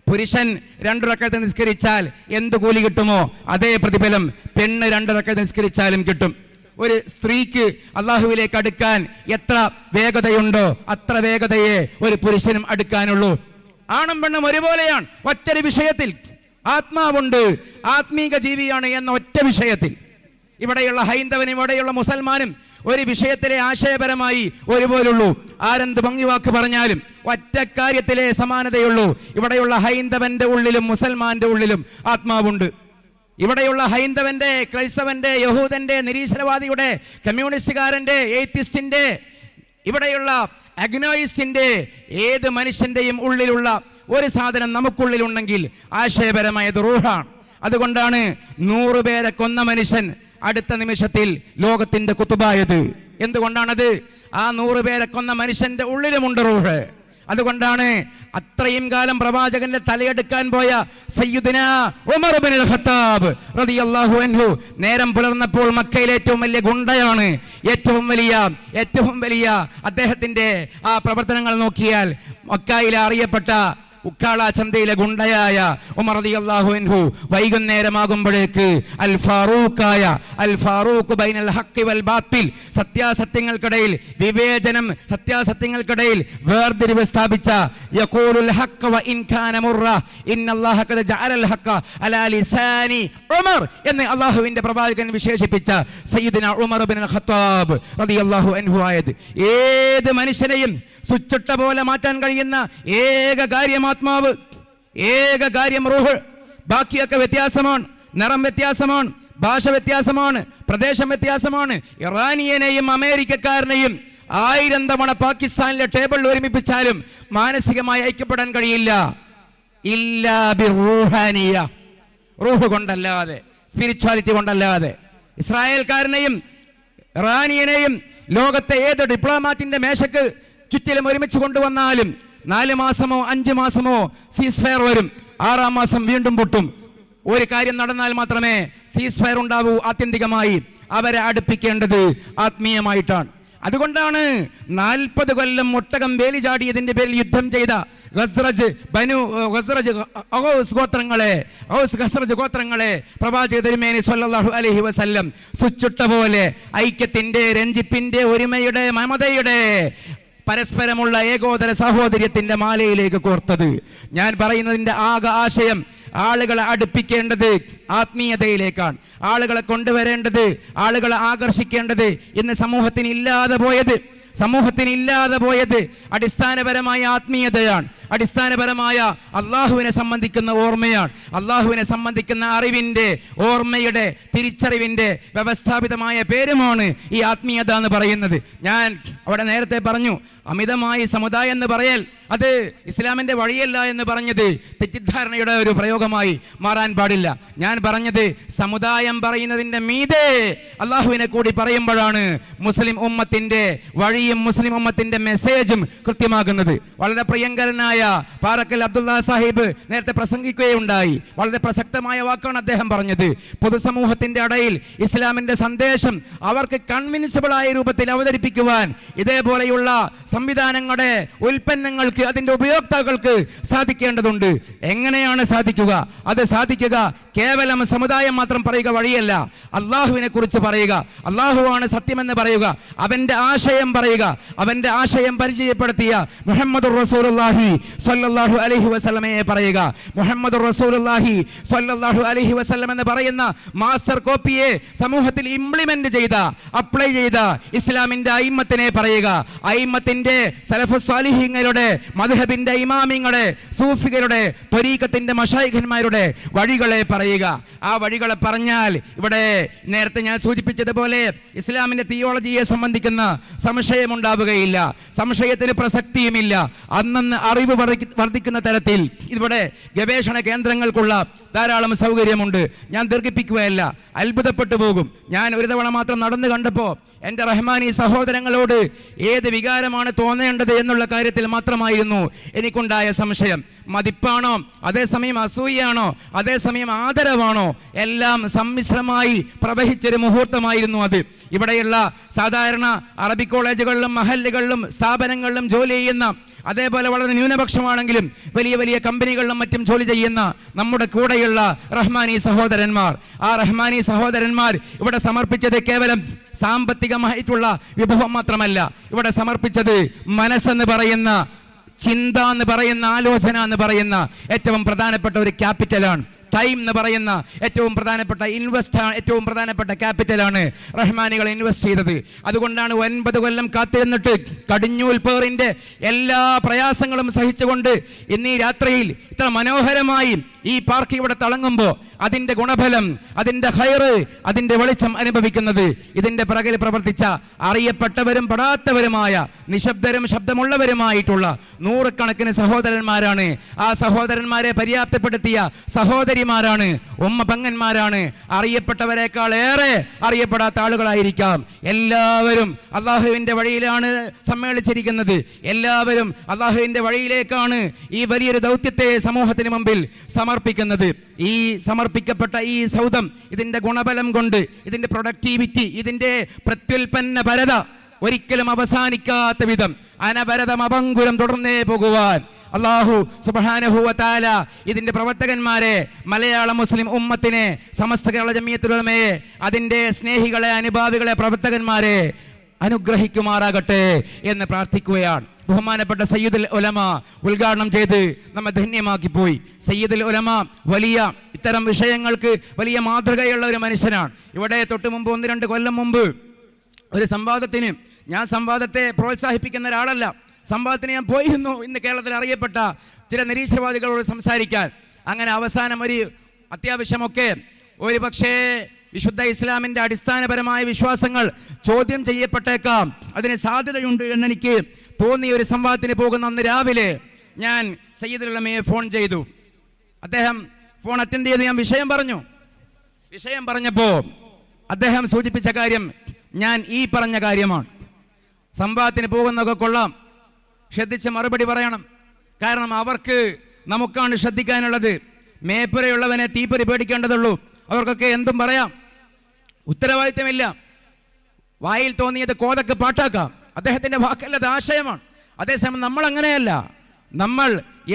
പുരുഷൻ 2 റക്അത്ത് നിസ്കരിച്ചാൽ എന്ത് കൂലി കിട്ടുമോ അതേ പ്രതിഫലം പെണ്ണ് 2 റക്അത്ത് നിസ്കരിച്ചാലും കിട്ടും. ഒരു സ്ത്രീക്ക് അള്ളാഹുവിലേക്ക് അടുക്കാൻ എത്ര വേഗതയുണ്ടോ അത്ര വേഗതയെ ഒരു പുരുഷനും അടുക്കാനുള്ളൂ. ആണും പെണ്ണും ഒരുപോലെയാണ് ഒറ്റൊരു വിഷയത്തിൽ. ആത്മാവുണ്ട്, ആത്മീക ജീവിയാണ് എന്ന ഒറ്റ വിഷയത്തിൽ. ഇവിടെയുള്ള ഹൈന്ദവനും ഇവിടെയുള്ള മുസൽമാനും ഒരു വിഷയത്തിലെ ആശയപരമായി ഒരുപോലുള്ളൂ. ആരെന്ത് ഭംഗിവാക്ക് പറഞ്ഞാലും ഒറ്റ കാര്യത്തിലെ സമാനതയുള്ളൂ. ഇവിടെയുള്ള ഹൈന്ദവന്റെ ഉള്ളിലും മുസൽമാന്റെ ഉള്ളിലും ആത്മാവുണ്ട്. ഇവിടെയുള്ള ഹൈന്ദവന്റെ, ക്രൈസ്തവന്റെ, യഹൂദന്റെ, നിരീശ്വരവാദിയുടെ, കമ്മ്യൂണിസ്റ്റുകാരന്റെ, എയ്ത്തിസ്റ്റിന്റെ, ഇവിടെയുള്ള അഗ്നോയിസ്റ്റിന്റെ, ഏത് മനുഷ്യന്റെയും ഉള്ളിലുള്ള ഒരു സാധനം നമുക്കുള്ളിലുണ്ടെങ്കിൽ ആശയപരമായത് റൂഹാണ്. അതുകൊണ്ടാണ് 100 പേരെ കൊന്ന മനുഷ്യൻ അടുത്ത നിമിഷത്തിൽ ലോകത്തിന്റെ കുത്തുബായത്. എന്തുകൊണ്ടാണത്? ആ 100 പേരെ കൊന്ന മനുഷ്യന്റെ ഉള്ളിലുമുണ്ട് റൂഹ്. അതുകൊണ്ടാണ് അത്രയും കാലം പ്രവാചകന്റെ തലയെടുക്കാൻ പോയ സയ്യിദുനാ ഉമർ ഇബ്നുൽ ഖത്താബ് റളിയല്ലാഹു അൻഹു നേരം പുലർന്നപ്പോൾ മക്കയിലെ ഏറ്റവും വലിയ ഗുണ്ടയാണ്, ഏറ്റവും വലിയ അദ്ദേഹത്തിന്റെ ആ പ്രവർത്തനങ്ങൾ നോക്കിയാൽ മക്കയിലെ അറിയപ്പെട്ട ഉക്കാള ചന്തയിലെ ഗുണ്ടയായ ഉമർ റളിയല്ലാഹു അൻഹു വൈകുന്നേരമാകുമ്പോഴേക്ക് അൽ ഫാറൂഖ് ബൈനൽ ഹഖ് വൽ ബാത്തിൽ, സത്യാസത്യങ്ങൾക്കിടയിൽ വിവേചനം, സത്യാസത്യങ്ങൾക്കിടയിൽ വേർതിരിവ് സ്ഥാപിച്ച യഖൂലുൽ ഹഖ് വ ഇൻ കാന മുറ ഇന്നല്ലാഹ ഖദ ജഅലൽ ഹഖ അലാ ലിസാനി ഉമർ എന്ന് അല്ലാഹുവിന്റെ പ്രവാചകൻ വിശേഷിപ്പിച്ച സയ്യിദുനാ ഉമർ ഇബ്നുൽ ഖത്താബ് റളിയല്ലാഹു അൻഹു ആയത്. ഏത് മനുഷ്യനെയും സുച്ചിട്ട പോലെ മാറ്റാൻ കഴിയുന്ന ഏക കാര്യം ആത്മാവ്, ഏക കാര്യം റൂഹ്. ബാക്കിയൊക്കെ വ്യത്യാസമാണ്. നിറം വ്യത്യാസമാണ്, ഭാഷ വ്യത്യാസമാണ്, പ്രദേശം വ്യത്യാസമാണ്. ഇറാനിയനെയും അമേരിക്കക്കാരനെയും 1000 തവണ പാകിസ്ഥാനിലെ ടേബിളിൽ ഒരുമിപ്പിച്ചാലും മാനസികമായി ഐക്യപ്പെടാൻ കഴിയില്ല. ഇല്ലാ ബിറൂഹാനിയ, റൂഹ് കൊണ്ടല്ലാതെ, സ്പിരിച്വാലിറ്റി കൊണ്ടല്ലാതെ. ഇസ്രായേൽക്കാരനെയും ഇറാനിയനെയും ലോകത്തെ ഏത് ഡിപ്ലോമാറ്റിന്റെ മേശക്ക് ചുറ്റിലും ഒരുമിച്ച് കൊണ്ടുവന്നാലും 4 മാസമോ 5 മാസമോ സീസ് ഫയർ വരും, 6-ാം മാസം വീണ്ടും പൊട്ടും. ഒരു കാര്യം നടന്നാൽ മാത്രമേ സീസ് ഫയർ ഉണ്ടാവൂ. ആത്യന്തികമായി അവരെ അടുപ്പിക്കേണ്ടത് ആത്മീയമായിട്ടാണ്. അതുകൊണ്ടാണ് 40 കൊല്ലം ഒട്ടകം വേലി ചാടിയതിന്റെ പേരിൽ യുദ്ധം ചെയ്ത ഖസ്റജ് ഗോത്രങ്ങളെ പ്രവാചക തിരുമേനി സ്വല്ലല്ലാഹു അലൈഹി വസല്ലം സുച്ചുട്ട പോലെ ഐക്യത്തിന്റെ, രഞ്ജിപ്പിന്റെ, ഒരുമയുടെ, മമതയുടെ, പരസ്പരമുള്ള ഏകോദര സഹോദര്യത്തിന്റെ മാലയിലേക്ക് കോർത്തത്. ഞാൻ പറയുന്നതിന്റെ ആകെ ആശയം ആളുകളെ അടുപ്പിക്കേണ്ടത് ആത്മീയതയിലേക്കാണ്. ആളുകളെ കൊണ്ടുവരേണ്ടത്, ആളുകളെ ആകർഷിക്കേണ്ടത് ഇന്ന് സമൂഹത്തിന് ഇല്ലാതെ പോയത് അടിസ്ഥാനപരമായ ആത്മീയതയാണ്. അടിസ്ഥാനപരമായ അള്ളാഹുവിനെ സംബന്ധിക്കുന്ന ഓർമ്മയാണ്. അള്ളാഹുവിനെ സംബന്ധിക്കുന്ന അറിവിൻ്റെ, ഓർമ്മയുടെ, തിരിച്ചറിവിൻ്റെ വ്യവസ്ഥാപിതമായ പേരുമാണ് ഈ ആത്മീയത എന്ന് പറയുന്നത്. ഞാൻ അവിടെ നേരത്തെ പറഞ്ഞു, അമിതമായി സമുദായം എന്ന് പറയൽ അത് ഇസ്ലാമിൻ്റെ വഴിയല്ല എന്ന് പറഞ്ഞത് തെറ്റിദ്ധാരണയുടെ ഒരു പ്രയോഗമായി മാറാൻ പാടില്ല. ഞാൻ പറഞ്ഞത് സമുദായം പറയുന്നതിൻ്റെ മീതെ അള്ളാഹുവിനെ കൂടി പറയുമ്പോഴാണ് മുസ്ലിം ഉമ്മത്തിൻ്റെ വഴിയും മുസ്ലിം ഉമ്മത്തിൻ്റെ മെസ്സേജും കൃത്യമാകുന്നത്. വളരെ പ്രിയങ്കരനായ പാറക്കൽ അബ്ദുള്ള സാഹിബ് നേരത്തെ പ്രസംഗിക്കുകയുണ്ടായി. വളരെ പ്രസക്തമായ വാക്കാണ് അദ്ദേഹം പറഞ്ഞത്. പൊതുസമൂഹത്തിൻ്റെ ഇടയിൽ ഇസ്ലാമിൻ്റെ സന്ദേശം അവർക്ക് കൺവിൻസിബിൾ ആയ രൂപത്തിൽ അവതരിപ്പിക്കുവാൻ ഇതേപോലെയുള്ള സംവിധാനങ്ങളുടെ ഉൽപ്പന്നങ്ങൾക്ക്, അതിൻ്റെ ഉപയോക്താക്കൾക്ക് സാധിക്കേണ്ടതുണ്ട്. എങ്ങനെയാണ് സാധിക്കുക? അത് സാധിക്കുക കേവലം സമുദായം മാത്രം പറയുക വഴിയല്ല. അള്ളാഹുവിനെ കുറിച്ച് പറയുക, അള്ളാഹുവാണ് സത്യമെന്ന് പറയുക, അവൻ്റെ ആശയം പറയുക, അവൻ്റെ ആശയം പരിചയപ്പെടുത്തിയ മുഹമ്മദുർ റസൂലുള്ളാഹി സ്വല്ലല്ലാഹു അലൈഹി വസല്ലമയെ പറയുക. മുഹമ്മദുർ റസൂലുള്ളാഹി സ്വല്ലല്ലാഹു അലൈഹി വസല്ലം എന്ന് പറയുന്ന മാസ്റ്റർ കോപ്പിയെ സമൂഹത്തിൽ ഇംപ്ലിമെന്റ് ചെയ്ത, അപ്ലൈ ചെയ്ത ഇസ്ലാമിന്റെ അയിമ്മത്തിനെ പറയുക. അയിമ്മത്തിന്റെ സലഫുസ് സ്വാലിഹീങ്ങളുടെ, മദ്ഹബിന്റെ ഇമാമിങ്ങളുടെ, സൂഫികളുടെ, ത്വരീഖത്തിന്റെ മശായിഖന്മാരുടെ വഴികളെ പറയുക. ആ വഴികളെ പറഞ്ഞാൽ ഇവിടെ നേരത്തെ ഞാൻ സൂചിപ്പിച്ചതുപോലെ ഇസ്ലാമിന്റെ തിയോളജിയെ സംബന്ധിക്കുന്ന സംശയമുണ്ടാവുകയില്ല, സംശയത്തിന് പ്രസക്തിയുമില്ല. അന്നന്ന് അറിവ് വർദ്ധിക്കുന്ന തരത്തിൽ ഇവിടെ ഗവേഷണ കേന്ദ്രങ്ങൾക്കുള്ള ധാരാളം സൗകര്യമുണ്ട്. ഞാൻ ദീർഘിപ്പിക്കുകയല്ല, അത്ഭുതപ്പെട്ടു പോകും. ഞാൻ ഒരു തവണ മാത്രം നടന്നു കണ്ടപ്പോൾ എൻ്റെ റഹ്മാനി സഹോദരങ്ങളോട് ഏത് വികാരമാണ് തോന്നേണ്ടത് എന്നുള്ള കാര്യത്തിൽ മാത്രമായിരുന്നു എനിക്കുണ്ടായ സംശയം. മതിപ്പാണോ, അതേസമയം അസൂയാണോ, അതേസമയം ആദരവാണോ, എല്ലാം സമ്മിശ്രമായി പ്രവഹിച്ചൊരു മുഹൂർത്തമായിരുന്നു അത്. ഇവിടെയുള്ള സാധാരണ അറബി കോളേജുകളിലും മഹല്ലുകളിലും സ്ഥാപനങ്ങളിലും ജോലി ചെയ്യുന്ന, അതേപോലെ വളരെ ന്യൂനപക്ഷമാണെങ്കിലും വലിയ വലിയ കമ്പനികളിലും മറ്റും ജോലി ചെയ്യുന്ന നമ്മുടെ കൂടെയുള്ള റഹ്മാനി സഹോദരന്മാർ, ആ റഹ്മാനി സഹോദരന്മാർ ഇവിടെ സമർപ്പിച്ചത് കേവലം സാമ്പത്തികമായിട്ടുള്ള വിഭവം മാത്രമല്ല. ഇവിടെ സമർപ്പിച്ചത് മനസ്സെന്ന് പറയുന്ന, ചിന്ത എന്ന് പറയുന്ന, ആലോചന എന്ന് പറയുന്ന ഏറ്റവും പ്രധാനപ്പെട്ട ഒരു ക്യാപിറ്റലാണ്. ടൈം എന്ന് പറയുന്ന ഏറ്റവും പ്രധാനപ്പെട്ട ഏറ്റവും പ്രധാനപ്പെട്ട ക്യാപിറ്റലാണ് റഹ്മാനികൾ ഇൻവെസ്റ്റ് ചെയ്തത്. അതുകൊണ്ടാണ് 9 കൊല്ലം കാത്തിരുന്നിട്ട് കടിഞ്ഞൂൽ പേറിന്റെ എല്ലാ പ്രയാസങ്ങളും സഹിച്ചുകൊണ്ട് ഇന്നീ രാത്രിയിൽ ഇത്ര മനോഹരമായി ഈ പാർക്ക് ഇവിടെ തിളങ്ങുമ്പോൾ അതിന്റെ ഗുണഫലം, അതിന്റെ ഹൈറ്, അതിന്റെ വെളിച്ചം അനുഭവിക്കുന്നത് ഇതിന്റെ പിറകിൽ പ്രവർത്തിച്ച അറിയപ്പെട്ടവരും പെടാത്തവരുമായ, നിശബ്ദരും ശബ്ദമുള്ളവരുമായിട്ടുള്ള നൂറുകണക്കിന് സഹോദരന്മാരാണ്. ആ സഹോദരന്മാരെ പര്യാപ്തപ്പെടുത്തിയ സഹോദരിമാരാണ്, ഉമ്മ പെങ്ങന്മാരാണ്. അറിയപ്പെട്ടവരെക്കാൾ ഏറെ അറിയപ്പെടാത്ത ആളുകളായിരിക്കാം. എല്ലാവരും അള്ളാഹുവിന്റെ വഴിയിലാണ് സമ്മേളിച്ചിരിക്കുന്നത്. എല്ലാവരും അള്ളാഹുവിന്റെ വഴിയിലേക്കാണ് ഈ വലിയൊരു ദൗത്യത്തെ സമൂഹത്തിന് മുമ്പിൽ സമർപ്പിക്കുന്നത്. ഈ സമർപ്പിക്കപ്പെട്ട ഈ സൗധം, ഇതിന്റെ ഗുണഫലം കൊണ്ട്, ഇതിന്റെ പ്രൊഡക്ടിവിറ്റി, ഇതിന്റെ പ്രത്യുൽപ്പന്ന പരത ഒരിക്കലും അവസാനിക്കാത്ത വിധം അനവരതം അപങ്കുരം തുടർന്നേ പോകുവാൻ അല്ലാഹു സുബ്ഹാനഹു വ തആല ഇതിന്റെ പ്രവർത്തകന്മാരെ, മലയാള മുസ്ലിം ഉമ്മത്തിനെ, സമസ്ത കേരള ജമിയത്തുൽ ഉലമയെ, അതിന്റെ സ്നേഹികളെ, അനുഭാവികളെ, പ്രവർത്തകന്മാരെ അനുഗ്രഹിക്കുമാറാകട്ടെ എന്ന് പ്രാർത്ഥിക്കുകയാണ്. ബഹുമാനപ്പെട്ട സയ്യിദുൽ ഉലമ ഉദ്ഘാടനം ചെയ്ത് നമ്മെ ധന്യമാക്കി പോയി. സയ്യിദുൽ ഉലമ വലിയ ഇത്തരം വിഷയങ്ങൾക്ക് വലിയ മാതൃകയുള്ള ഒരു മനുഷ്യനാണ്. ഇവിടെ തൊട്ട് മുമ്പ് 1-2 കൊല്ലം മുമ്പ് ഒരു സംവാദത്തിന്, ഞാൻ സംവാദത്തെ പ്രോത്സാഹിപ്പിക്കുന്ന ഒരാളല്ല, സംവാദത്തിന് ഞാൻ പോയിരുന്നു ഇന്ന് കേരളത്തിൽ അറിയപ്പെട്ട ചില നിരീശ്വരവാദികളോട് സംസാരിക്കാൻ. അങ്ങനെ അവസാനം ഒരു അത്യാവശ്യമൊക്കെ ഒരു പക്ഷേ വിശുദ്ധ ഇസ്ലാമിൻ്റെ അടിസ്ഥാനപരമായ വിശ്വാസങ്ങൾ ചോദ്യം ചെയ്യപ്പെട്ടേക്കാം, അതിന് സാധ്യതയുണ്ട് എന്നെനിക്ക് തോന്നിയ ഒരു സംവാദത്തിന് പോകുന്ന അന്ന് രാവിലെ ഞാൻ സയ്യിദുൽ ഉലമയെ ഫോൺ ചെയ്തു. അദ്ദേഹം ഫോൺ അറ്റൻഡ് ചെയ്ത് ഞാൻ വിഷയം പറഞ്ഞപ്പോൾ അദ്ദേഹം സൂചിപ്പിച്ച കാര്യം ഞാൻ ഈ പറഞ്ഞ കാര്യമാണ്. സംവാദത്തിന് പോകുന്നതൊക്കെ കൊള്ളാം, ശ്രദ്ധിച്ച് മറുപടി പറയണം. കാരണം അവർക്ക് നമുക്കാണ് ശ്രദ്ധിക്കാനുള്ളത്. മേപ്പുരയുള്ളവനെ തീപ്പൊരി പേടിക്കേണ്ടതുള്ളൂ. അവർക്കൊക്കെ എന്തും പറയാം, ഉത്തരവാദിത്തമില്ല. വായിൽ തോന്നിയത് കോതക്ക് പാട്ടാക്കാം. അദ്ദേഹത്തിൻ്റെ വാക്കല്ലത് ആശയമാണ്. അതേസമയം നമ്മൾ അങ്ങനെയല്ല. നമ്മൾ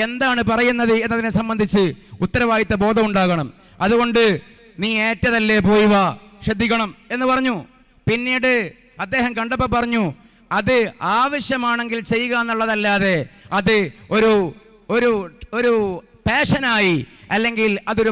എന്താണ് പറയുന്നത് എന്നതിനെ സംബന്ധിച്ച് ഉത്തരവാദിത്ത ബോധം ഉണ്ടാകണം. അതുകൊണ്ട് നീ ഏറ്റതല്ലേ, പോയി വാ, ശ്രദ്ധിക്കണം എന്ന് പറഞ്ഞു. പിന്നീട് അദ്ദേഹം കണ്ടപ്പോൾ പറഞ്ഞു, അത് ആവശ്യമാണെങ്കിൽ ചെയ്യുക എന്നുള്ളതല്ലാതെ അത് ഒരു പാഷനായി, അല്ലെങ്കിൽ അതൊരു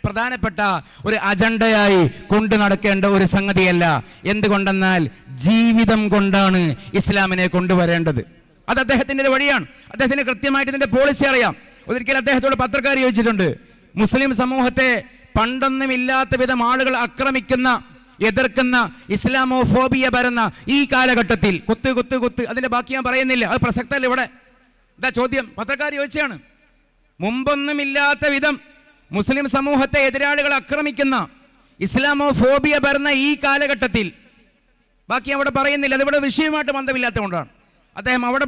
പ്രധാനപ്പെട്ട ഒരു അജണ്ടയായി കൊണ്ടു നടക്കേണ്ട ഒരു സംഗതിയല്ല. എന്തുകൊണ്ടെന്നാൽ ജീവിതം കൊണ്ടാണ് ഇസ്ലാമിനെ കൊണ്ടുവരേണ്ടത്. അത് അദ്ദേഹത്തിൻ്റെ വഴിയാണ്. അദ്ദേഹത്തിന് കൃത്യമായിട്ട് ഇതിൻ്റെ പോളിസി അറിയാം. ഒരിക്കൽ അദ്ദേഹത്തോട് പത്രക്കാർ ചോദിച്ചിട്ടുണ്ട്, മുസ്ലിം സമൂഹത്തെ പണ്ടൊന്നുമില്ലാത്ത വിധം ആളുകൾ ആക്രമിക്കുന്ന, എതിർക്കുന്ന, ഇസ്ലാമോഫോബിയ പരന്ന ഈ കാലഘട്ടത്തിൽ കുത്ത് അതിന്റെ ബാക്കി ഞാൻ പറയുന്നില്ല, അത് പ്രസക്തല്ല. ഇവിടെ എന്താ ചോദ്യം? പത്രക്കാർ ചോദിച്ചാണ്. മുമ്പൊന്നുമില്ലാത്ത വിധം മുസ്ലിം സമൂഹത്തെ എതിരാളികൾ ആക്രമിക്കുന്ന, ഇസ്ലാമോഫോബിയ പരന്ന ഈ കാലഘട്ടത്തിൽ, ബാക്കി അവിടെ പറയുന്നില്ല, അതിവിടെ വിഷയമായിട്ട് ബന്ധമില്ലാത്തതുകൊണ്ടാണ്. അദ്ദേഹം അവിടെ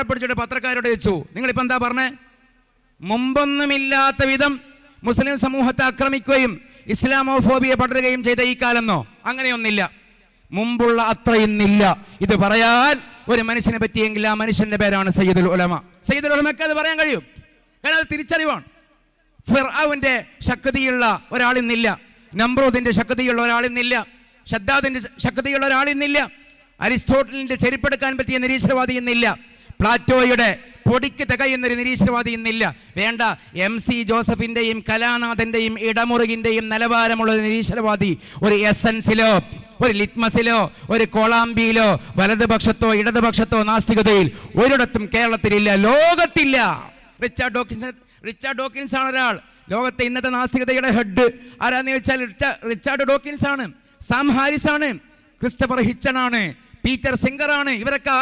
പിടിച്ചിട്ട് പത്രക്കാരോട് ചോദിച്ചു, നിങ്ങളിപ്പോൾ എന്താ പറഞ്ഞേ? മുമ്പൊന്നുമില്ലാത്ത വിധം മുസ്ലിം സമൂഹത്തെ ആക്രമിക്കുകയും ഇസ്ലാമോഫോബിയ പടരുകയും ചെയ്ത ഈ കാലെന്നോ? അങ്ങനെയൊന്നില്ല, മുമ്പുള്ള അത്രയൊന്നില്ല. ഇത് പറയാൻ ഒരു മനുഷ്യനെ പറ്റിയെങ്കിൽ ആ മനുഷ്യന്റെ പേരാണ് സയ്യിദുൽ ഉലമ. സയ്യിദുൽ ഉലമയ്ക്ക് അത് പറയാൻ കഴിയും. കാരണം അത് തിരിച്ചറിവാണ്. ഫിർഔന്റെ ശക്തിയുള്ള ഒരാളിന്നില്ല, നമ്രൂദിന്റെ ശക്തിയുള്ള ഒരാളിന്നില്ല, ഷദ്ദാദിന്റെ ശക്തിയുള്ള ഒരാളിന്നില്ല, അരിസ്റ്റോട്ടലിന്റെ ചെരുപ്പെടുക്കാൻ പറ്റിയ നിരീശ്വരവാദി എന്നില്ല, പ്ലാറ്റോയുടെ പൊടിക്ക് തികയുന്നൊരു നിരീശ്വരവാദി ഇന്നില്ല. വേണ്ട, MC ജോസഫിന്റെയും കലാനാഥന്റെയും ഇടമുറുകിന്റെയും നിലവാരമുള്ള നിരീശ്വരവാദി ഒരു എസൻസിലോ ഒരു ലിറ്റ്മസിലോ ഒരു കോളാമ്പിയിലോ വലതുപക്ഷത്തോ ഇടതുപക്ഷത്തോ നാസ്തികതയിൽ ഒരിടത്തും കേരളത്തിലില്ല, ലോകത്തില്ല. റിച്ചാർഡ് ഡോക്കിൻസ് ആണ് ഒരാൾ. ലോകത്തെ ഇന്നത്തെ നാസ്തികതയുടെ ഹെഡ് ആരാന്ന് ചോദിച്ചാൽ റിച്ചാർഡ് ഡോക്കിൻസ് ആണ്, സാം ഹാരിസ് ആണ്, ക്രിസ്റ്റഫർ ഹിച്ചൺ ആണ്, പീറ്റർ സിംഗർ ആണ്. ഇവരൊക്കെ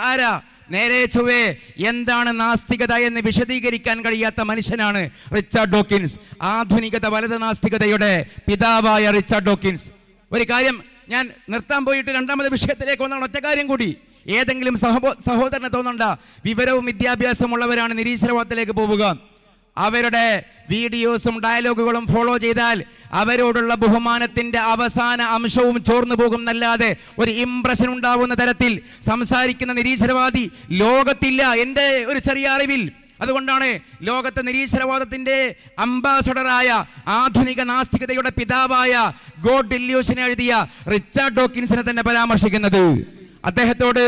ആരാ? നേരെ ചൊവ്വേ എന്താണ് നാസ്തികത എന്ന് വിശദീകരിക്കാൻ കഴിയാത്ത മനുഷ്യനാണ് റിച്ചാർഡ് ഡോക്കിൻസ്. ആധുനികത വലത് നാസ്തികതയുടെ പിതാവായ റിച്ചാർഡ് ഡോക്കിൻസ്. ഒരു കാര്യം ഞാൻ നിർത്താൻ പോയിട്ട് രണ്ടാമത്തെ വിഷയത്തിലേക്ക് വന്നാണ്. ഒറ്റ കാര്യം കൂടി, ഏതെങ്കിലും സഹോദരനെ തോന്നണ്ട വിവരവും വിദ്യാഭ്യാസവും ഉള്ളവരാണ് നിരീശ്വരവാദത്തിലേക്ക് പോവുക. അവരുടെ വീഡിയോസും ഡയലോഗുകളും ഫോളോ ചെയ്താൽ അവരോടുള്ള ബഹുമാനത്തിന്റെ അവസാന അംശവും ചോർന്നു പോകുന്നല്ലാതെ ഒരു ഇംപ്രഷൻ ഉണ്ടാവുന്ന തരത്തിൽ സംസാരിക്കുന്ന നിരീശ്വരവാദി ലോകത്തില്ല, എൻ്റെ ഒരു ചെറിയ അറിവിൽ. അതുകൊണ്ടാണ് ലോകത്തെ നിരീശ്വരവാദത്തിന്റെ അംബാസഡറായ ആധുനിക നാസ്തികതയുടെ പിതാവായ ഗോഡ് ഇല്യൂഷൻ എഴുതിയ റിച്ചാർഡ് ഡോക്കിൻസിനെ തന്നെ പരാമർശിക്കുന്നത്. അദ്ദേഹത്തോട്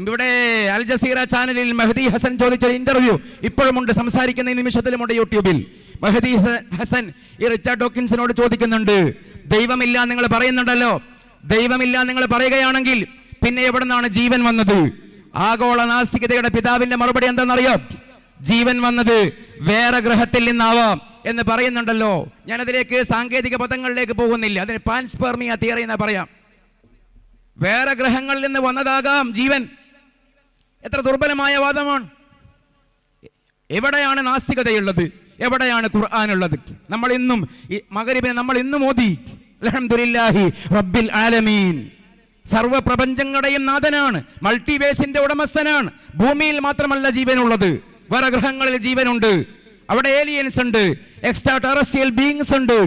ഇവിടെ അൽ ജസീറ ചാനലിൽ മെഹദി ഹസൻ ചോദിച്ചൊരു ഇന്റർവ്യൂ ഇപ്പോഴുമുണ്ട്, സംസാരിക്കുന്ന ഈ നിമിഷത്തിലുമുണ്ട് യൂട്യൂബിൽ. മെഹദി ഹസൻ ഈ റിച്ചാർഡ് ഡോക്കിൻസിനോട് ചോദിക്കുന്നുണ്ട്, ദൈവമില്ല നിങ്ങൾ പറയുന്നുണ്ടല്ലോ, ദൈവമില്ല നിങ്ങൾ പറയുകയാണെങ്കിൽ പിന്നെ എവിടെ നിന്നാണ് ജീവൻ വന്നത്? ആഗോള നാസ്തികതയുടെ പിതാവിന്റെ മറുപടി എന്താണെന്നറിയോ? ജീവൻ വന്നത് വേറെ ഗ്രഹത്തിൽ നിന്നാവാം എന്ന് പറയുന്നുണ്ടല്ലോ. ഞാനതിലേക്ക് സാങ്കേതിക പദങ്ങളിലേക്ക് പോകുന്നില്ല, അതിന് പാൻസ്പെർമിയ തിയറി എന്നാ പറയാം. വേറെ ഗ്രഹങ്ങളിൽ നിന്ന് വന്നതാകാം ജീവൻ. എത്ര ദുർബലമായ വാദമാണ്! എവിടെയാണ് നാസ്തികതയുള്ളത്? എവിടെയാണ് ഖുർആനുള്ളത്? നമ്മൾ ഇന്നും മഗ്‌രിബിനെ നമ്മൾ ഇന്നും ഓതി അൽഹംദുലില്ലാഹി റബ്ബിൽ ആലമീൻ. സർവ്വ പ്രപഞ്ചങ്ങളുടെയും നാഥനാണ്, മൾട്ടിവേഴ്സിന്റെ ഉടമസ്ഥനാണ്. ഭൂമിയിൽ മാത്രമല്ല ജീവനുള്ളത്, വേറെ ഗ്രഹങ്ങളിൽ ജീവനുണ്ട്. അവിടെ ഏലിയൻസ് ഉണ്ട്, എക്സ്ട്രാ ടെറസ്ട്രിയൽ ബീയിങ്സ് ഉണ്ട്.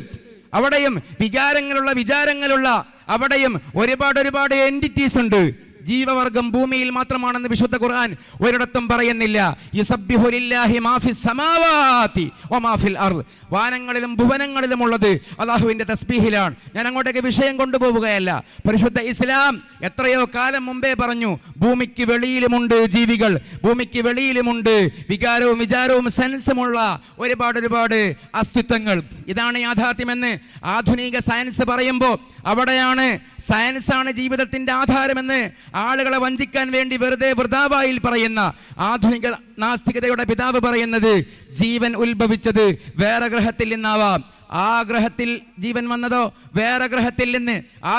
അവിടെയും വിചാരങ്ങളുള്ള അവിടെയും ഒരുപാട് എൻറ്റിറ്റീസ് ഉണ്ട്. ജീവവർഗം ഭൂമിയിൽ മാത്രമാണെന്ന് വിശുദ്ധ ഖുർആൻ ഒരിടത്തും പറയുന്നില്ല. യുസബ്ബിഹു ലില്ലാഹി മാ ഫിസ് സമാവാതി വമാ ഫിൽ അർദ്. വാനങ്ങളിലും ഭുവനങ്ങളിലും ഉള്ളത് അല്ലാഹുവിന്റെ തസ്ബീഹിലാണ്. ഞാൻ അങ്ങോട്ടേക്ക് വിഷയം കൊണ്ടുപോവുകയല്ല. പരിശുദ്ധ ഇസ്ലാം എത്രയോ കാലം മുമ്പേ പറഞ്ഞു, ഭൂമിക്ക് വെളിയിലുമുണ്ട് ജീവികൾ, ഭൂമിക്ക് വെളിയിലുമുണ്ട് വികാരവും വിചാരവും സെൻസുമുള്ള ഒരുപാട് അസ്തിത്വങ്ങൾ. ഇതാണ് യാഥാർത്ഥ്യമെന്ന് ആധുനിക സയൻസ് പറയുമ്പോൾ അവിടെയാണ് സയൻസാണ് ജീവിതത്തിന്റെ ആധാരമെന്ന് ആളുകളെ വഞ്ചിക്കാൻ വേണ്ടി വെറുതെ വൃഥാവായിൽ പറയുന്ന ആധുനിക നാസ്തികതയുടെ പിതാവ് പറയുന്നത് ജീവൻ ഉത്ഭവിച്ചത് വേറെ ഗ്രഹത്തിൽ നിന്നാവാം. ആ ഗ്രഹത്തിൽ ജീവൻ വന്നതോ വേറെ ഗ്രഹത്തിൽ നിന്ന്, ആ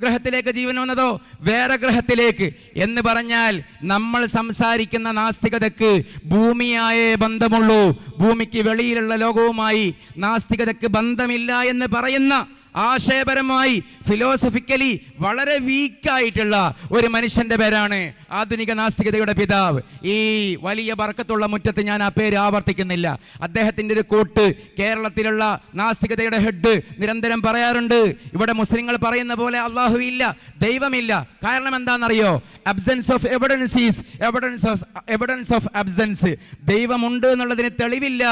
ഗ്രഹത്തിലേക്ക് ജീവൻ വന്നതോ വേറെ ഗ്രഹത്തിലേക്ക് എന്ന് പറഞ്ഞാൽ നമ്മൾ സംസാരിക്കുന്ന നാസ്തികതയ്ക്ക് ഭൂമിയായേ ബന്ധമുള്ളൂ. ഭൂമിക്ക് വെളിയിലുള്ള ലോകവുമായി നാസ്തികതയ്ക്ക് ബന്ധമില്ല എന്ന് പറയുന്ന ആശയപരമായി ഫിലോസഫിക്കലി വളരെ വീക്കായിട്ടുള്ള ഒരു മനുഷ്യന്റെ പേരാണ് ആധുനിക നാസ്തികതയുടെ പിതാവ്. ഈ വലിയ ബർക്കത്തുള്ള മുറ്റത്ത് ഞാൻ ആ പേര് ആവർത്തിക്കുന്നില്ല. അദ്ദേഹത്തിൻ്റെ ഒരു കോട്ട് കേരളത്തിലുള്ള നാസ്തികതയുടെ ഹെഡ് നിരന്തരം പറയാറുണ്ട്, ഇവിടെ മുസ്ലിങ്ങൾ പറയുന്ന പോലെ അള്ളാഹു ഇല്ല, ദൈവമില്ല. കാരണം എന്താണെന്നറിയോ? Absence of evidence is evidence of absence. ദൈവമുണ്ട് എന്നുള്ളതിന് തെളിവില്ല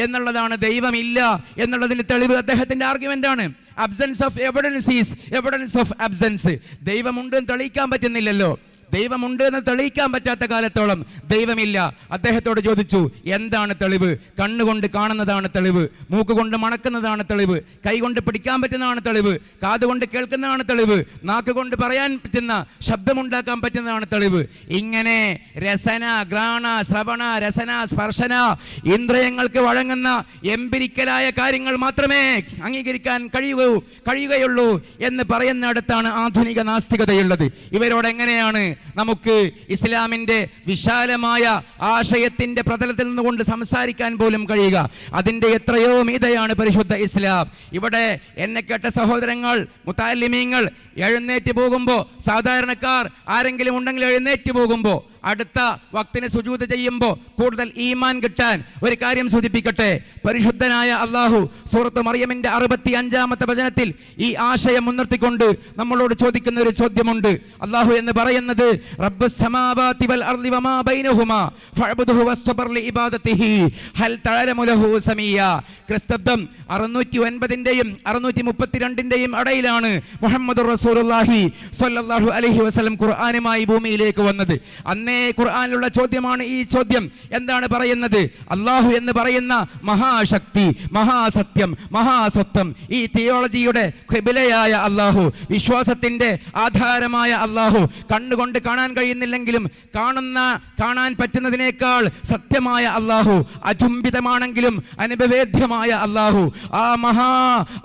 എന്നുള്ളതാണ് ദൈവമില്ല എന്നുള്ളതിന് തെളിവ്. അദ്ദേഹത്തിന്റെ ആർഗ്യുമെന്റ് ആണ് absence of evidence is evidence of absence. ദൈവമുണ്ടെന്ന് തെളിയിക്കാൻ പറ്റുന്നില്ലല്ലോ. ദൈവമുണ്ട് എന്ന് തെളിയിക്കാൻ പറ്റാത്ത കാലത്തോളം ദൈവമില്ല. അദ്ദേഹത്തോട് ചോദിച്ചു, എന്താണ് തെളിവ്? കണ്ണുകൊണ്ട് കാണുന്നതാണ് തെളിവ്, മൂക്കുകൊണ്ട് മണക്കുന്നതാണ് തെളിവ്, കൈകൊണ്ട് പിടിക്കാൻ പറ്റുന്നതാണ് തെളിവ്, കാതുകൊണ്ട് കേൾക്കുന്നതാണ് തെളിവ്, നാക്കുകൊണ്ട് പറയാൻ പറ്റുന്ന ശബ്ദമുണ്ടാക്കാൻ പറ്റുന്നതാണ് തെളിവ്. ഇങ്ങനെ രസന, ഘ്രാണ, ശ്രവണ, രസന, സ്പർശന ഇന്ദ്രിയങ്ങൾക്ക് വഴങ്ങുന്ന എംപിരിക്കലായ കാര്യങ്ങൾ മാത്രമേ അംഗീകരിക്കാൻ കഴിയുകയുള്ളൂ എന്ന് പറയുന്നിടത്താണ് ആധുനിക നാസ്തികതയുള്ളത്. ഇവരോട് എങ്ങനെയാണ് നമുക്ക് ഇസ്ലാമിന്റെ വിശാലമായ ആശയത്തിന്റെ പ്രതലത്തിൽ നിന്നുകൊണ്ട് സംസാരിക്കാൻ പോലും കഴിയുക? അതിന്റെ എത്രയോ മീതയാണ് പരിശുദ്ധ ഇസ്ലാം. ഇവിടെ എന്നെ കേട്ട സഹോദരങ്ങൾ, മുതഅല്ലിമീങ്ങൾ എഴുന്നേറ്റ് പോകുമ്പോൾ, സാധാരണക്കാർ ആരെങ്കിലും ഉണ്ടെങ്കിൽ എഴുന്നേറ്റ് പോകുമ്പോൾ, അടുത്ത വക്തിന് സുജൂദ് ചെയ്യുമ്പോൾ കൂടുതൽ ഈമാൻ കിട്ടാൻ ഒരു കാര്യം സൂചിപ്പിക്കട്ടെ. പരിശുദ്ധനായ അള്ളാഹു സൂറത്ത് മറിയമിന്റെ 65-ാമത്തെ വചനത്തിൽ ഈ ആശയം മുൻനിർത്തിക്കൊണ്ട് നമ്മളോട് ചോദിക്കുന്ന ഒരു ചോദ്യമുണ്ട്. അള്ളാഹു എന്ന് പറയുന്നത് റബ്ബുസ് സമാവാതി വൽ അർളി വമാ ബൈനഹുമാ ഫഅബ്ദുഹു വസ്തബർ ലിഇബാദതിഹി ഹൽ തഅലമു ലഹു സമീയ. ക്രിസ്തബ്ദം 609-ന്റെയും 632-ന്റെയും ഇടയിലാണ് മുഹമ്മദുർ റസൂലുള്ളാഹി സ്വല്ലല്ലാഹു അലൈഹി വസല്ലം ഖുർആനുമായി ഭൂമിയിലേക്ക് വന്നത്. അന്നേ തന്നെ ഖുർആനിലുള്ള ചോദ്യമാണ് ഈ ചോദ്യം. എന്താണ് പറയുന്നത്? അള്ളാഹു എന്ന് പറയുന്ന മഹാശക്തി, മഹാസത്യം, മഹാസത്വം, ഈ തിയോളജിയുടെ ഖിബിലയായ അള്ളാഹു, വിശ്വാസത്തിന്റെ ആധാരമായ അള്ളാഹു, കണ്ണുകൊണ്ട് കാണാൻ കഴിയുന്നില്ലെങ്കിലും കാണാൻ പറ്റുന്നതിനേക്കാൾ സത്യമായ അള്ളാഹു, അചുംബിതമാണെങ്കിലും അനുഭവേദ്യമായ അള്ളാഹു, ആ മഹാ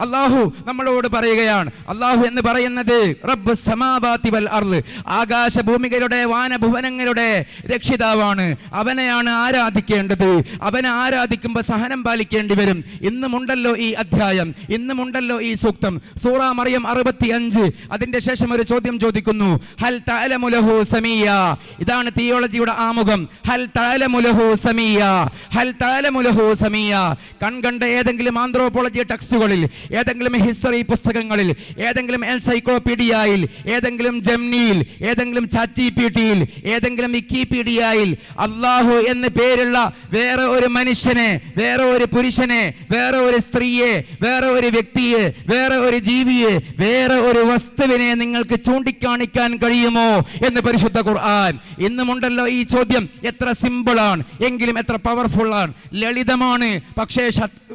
അള്ളാഹു നമ്മളോട് പറയുകയാണ്. അള്ളാഹു എന്ന് പറയുന്നത് റബ്ബുസ് സമാവാതി വൽ അർള്, ആകാശഭൂമികളുടെ വാനഭുവനങ്ങളുടെ രക്ഷിതാവാണ്. അവനെയാണ് ആരാധിക്കേണ്ടത്. അവനെ ആരാധിക്കുമ്പോൾ സഹനം പാലിക്കേണ്ടി വരും. ഇന്നുമുണ്ടല്ലോ ഈ അധ്യായം, ഇന്നുമുണ്ടല്ലോ ഈ സൂക്തം. സൂറ മറിയം 65. അതിന്റെ ശേഷം ഒരു ചോദ്യം ചോദിക്കുന്നു, ഹൽ തഅലമു ലഹു സമീയ. ഇതാണ് തിയോളജിയുടെ ആമുഖം. ഹൽ തഅലമു ലഹു സമീയ, ഹൽ തഅലമു ലഹു സമീയ. കൺകണ്ട ഏതെങ്കിലും ആന്ത്രോപോളജി ടെക്സ്റ്റുകളിൽ, ഏതെങ്കിലും ഹിസ്റ്ററി പുസ്തകങ്ങളിൽ, ഏതെങ്കിലും എൻസൈക്ലോപീഡിയയിൽ, ഏതെങ്കിലും ജെമിനിയിൽ, ഏതെങ്കിലും ചാറ്റ്ജിപിടിയിൽ, ഏതെങ്കിലും വിക്കിപീഡിയയിൽ അള്ളാഹു എന്ന് പേരുള്ള വേറെ ഒരു മനുഷ്യനെ, വേറെ ഒരു പുരുഷനെ, വേറെ ഒരു സ്ത്രീയെ, വേറെ ഒരു വ്യക്തിയെ, വേറെ ഒരു ജീവിയെ, വേറെ ഒരു വസ്തുവിനെ നിങ്ങൾക്ക് ചൂണ്ടിക്കാണിക്കാൻ കഴിയുമോ എന്ന് പരിശുദ്ധ ഖുർആൻ. ഇന്നുമുണ്ടല്ലോ ഈ ചോദ്യം. എത്ര സിമ്പിളാണ് എങ്കിലും എത്ര പവർഫുൾ ആണ്. ലളിതമാണ് പക്ഷേ